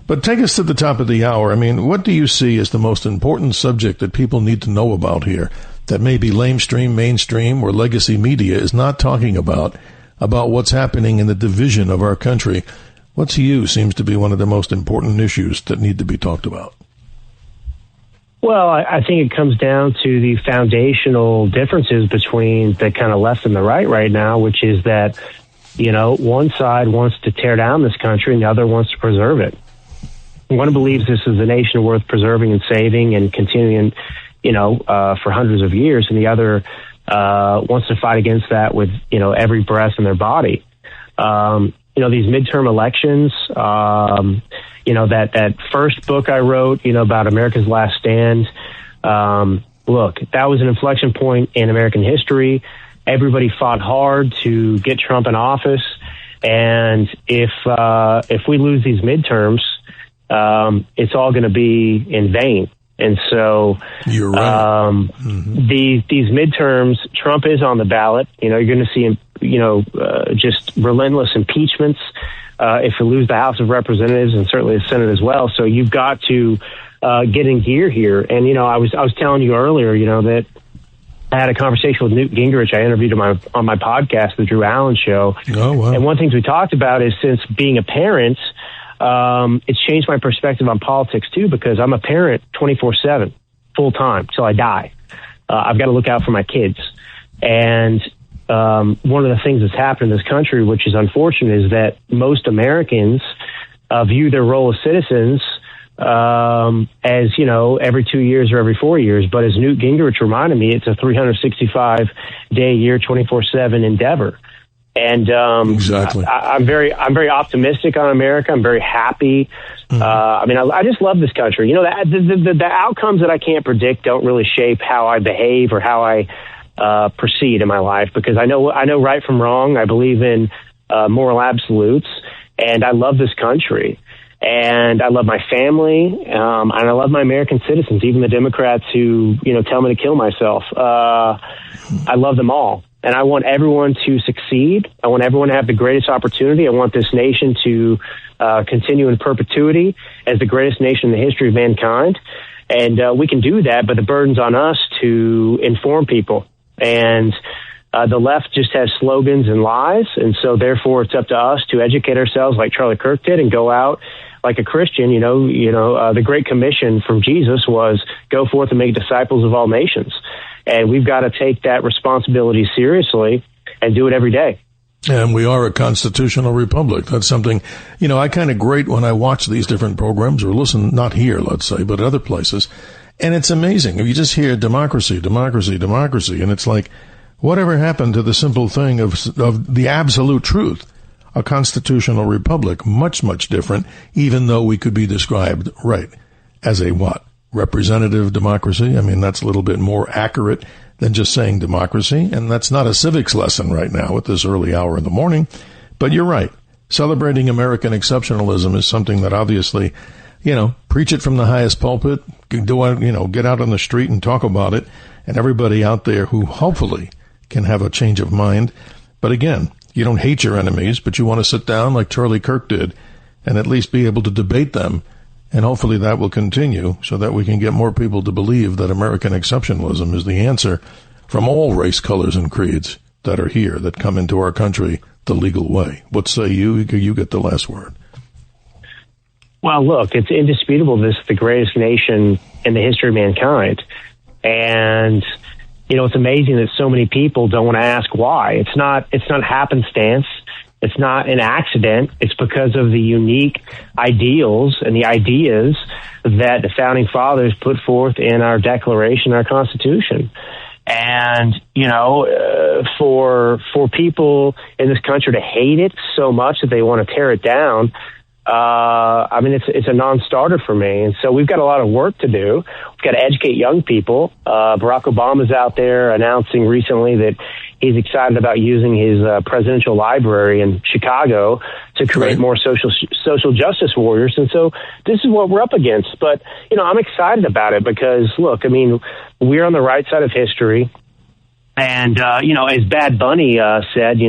But take us to the top of the hour. I mean, what do you see as the most important subject that people need to know about here that maybe lamestream, mainstream, or legacy media is not talking about what's happening in the division of our country? What to you seems to be one of the most important issues that need to be talked about? Well, I think it comes down to the foundational differences between the kind of left and the right now, which is that, one side wants to tear down this country and the other wants to preserve it. One believes this is a nation worth preserving and saving and continuing, for hundreds of years, and the other wants to fight against that with, every breath in their body. These midterm elections, that first book I wrote, about America's Last Stand. Look, that was an inflection point in American history. Everybody fought hard to get Trump in office. And if we lose these midterms, it's all going to be in vain. And so you're right. These midterms, Trump is on the ballot. You're going to see, just relentless impeachments if we lose the House of Representatives and certainly the Senate as well. So you've got to get in gear here. And, I was telling you earlier, that I had a conversation with Newt Gingrich. I interviewed him on my podcast, The Drew Allen Show. Oh, wow. And one of the things we talked about is since being a parent, it's changed my perspective on politics too, because I'm a parent 24/7, full time till I die. I've got to look out for my kids. And one of the things that's happened in this country, which is unfortunate, is that most Americans view their role as citizens as, every 2 years or every 4 years. But as Newt Gingrich reminded me, it's a 365-day a year, 24/7 endeavor. And exactly. I'm very optimistic on America. I'm very happy. I just love this country. The outcomes that I can't predict don't really shape how I behave or how I proceed in my life, because I know right from wrong. I believe in moral absolutes, and I love this country, and I love my family, and I love my American citizens, even the Democrats who tell me to kill myself. I love them all. And I want everyone to succeed. I want everyone to have the greatest opportunity. I want this nation to continue in perpetuity as the greatest nation in the history of mankind. And we can do that, but the burden's on us to inform people. And the left just has slogans and lies. And so therefore it's up to us to educate ourselves like Charlie Kirk did and go out like a Christian. The Great Commission from Jesus was go forth and make disciples of all nations. And we've got to take that responsibility seriously and do it every day. And we are a constitutional republic. That's something, I kind of grate when I watch these different programs or listen, not here, let's say, but other places. And it's amazing. You just hear democracy, democracy, democracy. And it's like, whatever happened to the simple thing of the absolute truth? A constitutional republic, much, much different, even though we could be described, right, as a what? Representative democracy. I mean, that's a little bit more accurate than just saying democracy. And that's not a civics lesson right now at this early hour in the morning. But you're right. Celebrating American exceptionalism is something that obviously, preach it from the highest pulpit, get out on the street and talk about it. And everybody out there who hopefully can have a change of mind. But again, you don't hate your enemies, but you want to sit down like Charlie Kirk did and at least be able to debate them. And hopefully that will continue so that we can get more people to believe that American exceptionalism is the answer from all race, colors, and creeds that are here, that come into our country the legal way. What say you? You get the last word. Well, look, it's indisputable this is the greatest nation in the history of mankind. And, it's amazing that so many people don't want to ask why. It's not happenstance. It's not an accident. It's because of the unique ideals and the ideas that the founding fathers put forth in our Declaration, our Constitution. And, for people in this country to hate it so much that they want to tear it down, it's a non-starter for me. And so we've got a lot of work to do. We've got to educate young people. Barack Obama's out there announcing recently that he's excited about using his presidential library in Chicago to create more social justice warriors. And so this is what we're up against. But, I'm excited about it because, look, we're on the right side of history. And, as Bad Bunny said,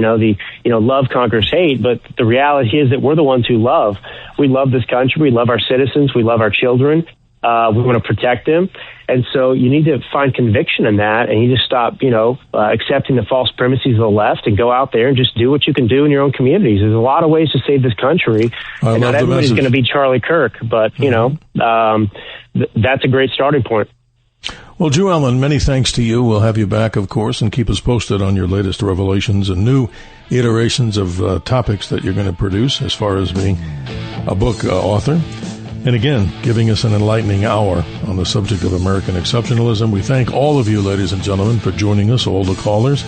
love conquers hate. But the reality is that we're the ones who love. We love this country. We love our citizens. We love our children. We want to protect them. And so you need to find conviction in that, and you just stop, accepting the false premises of the left and go out there and just do what you can do in your own communities. There's a lot of ways to save this country. And not everybody's going to be Charlie Kirk, but, that's a great starting point. Well, Drew Allen, many thanks to you. We'll have you back, of course, and keep us posted on your latest revelations and new iterations of topics that you're going to produce as far as being a book author. And again, giving us an enlightening hour on the subject of American exceptionalism. We thank all of you, ladies and gentlemen, for joining us, all the callers.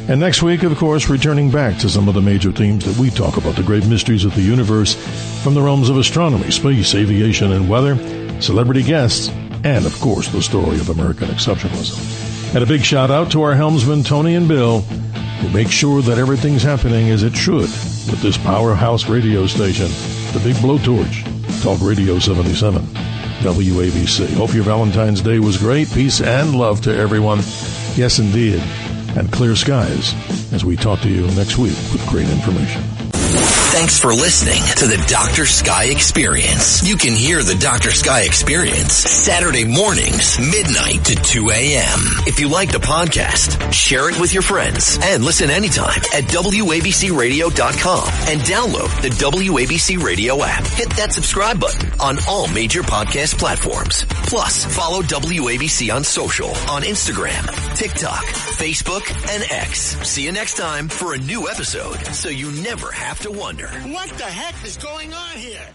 And next week, of course, returning back to some of the major themes that we talk about, the great mysteries of the universe from the realms of astronomy, space, aviation, and weather, celebrity guests, and, of course, the story of American exceptionalism. And a big shout-out to our helmsmen, Tony and Bill, who make sure that everything's happening as it should with this powerhouse radio station, the Big Blowtorch, Talk Radio 77, WABC. Hope your Valentine's Day was great. Peace and love to everyone. Yes, indeed. And clear skies as we talk to you next week with great information. Thanks for listening to the Dr. Sky Experience. You can hear the Dr. Sky Experience Saturday mornings, midnight to 2 a.m. If you like the podcast, share it with your friends and listen anytime at WABCRadio.com and download the WABC Radio app. Hit that subscribe button on all major podcast platforms. Plus, follow WABC on social on Instagram, TikTok, Facebook, and X. See you next time for a new episode so you never have to wonder. What the heck is going on here?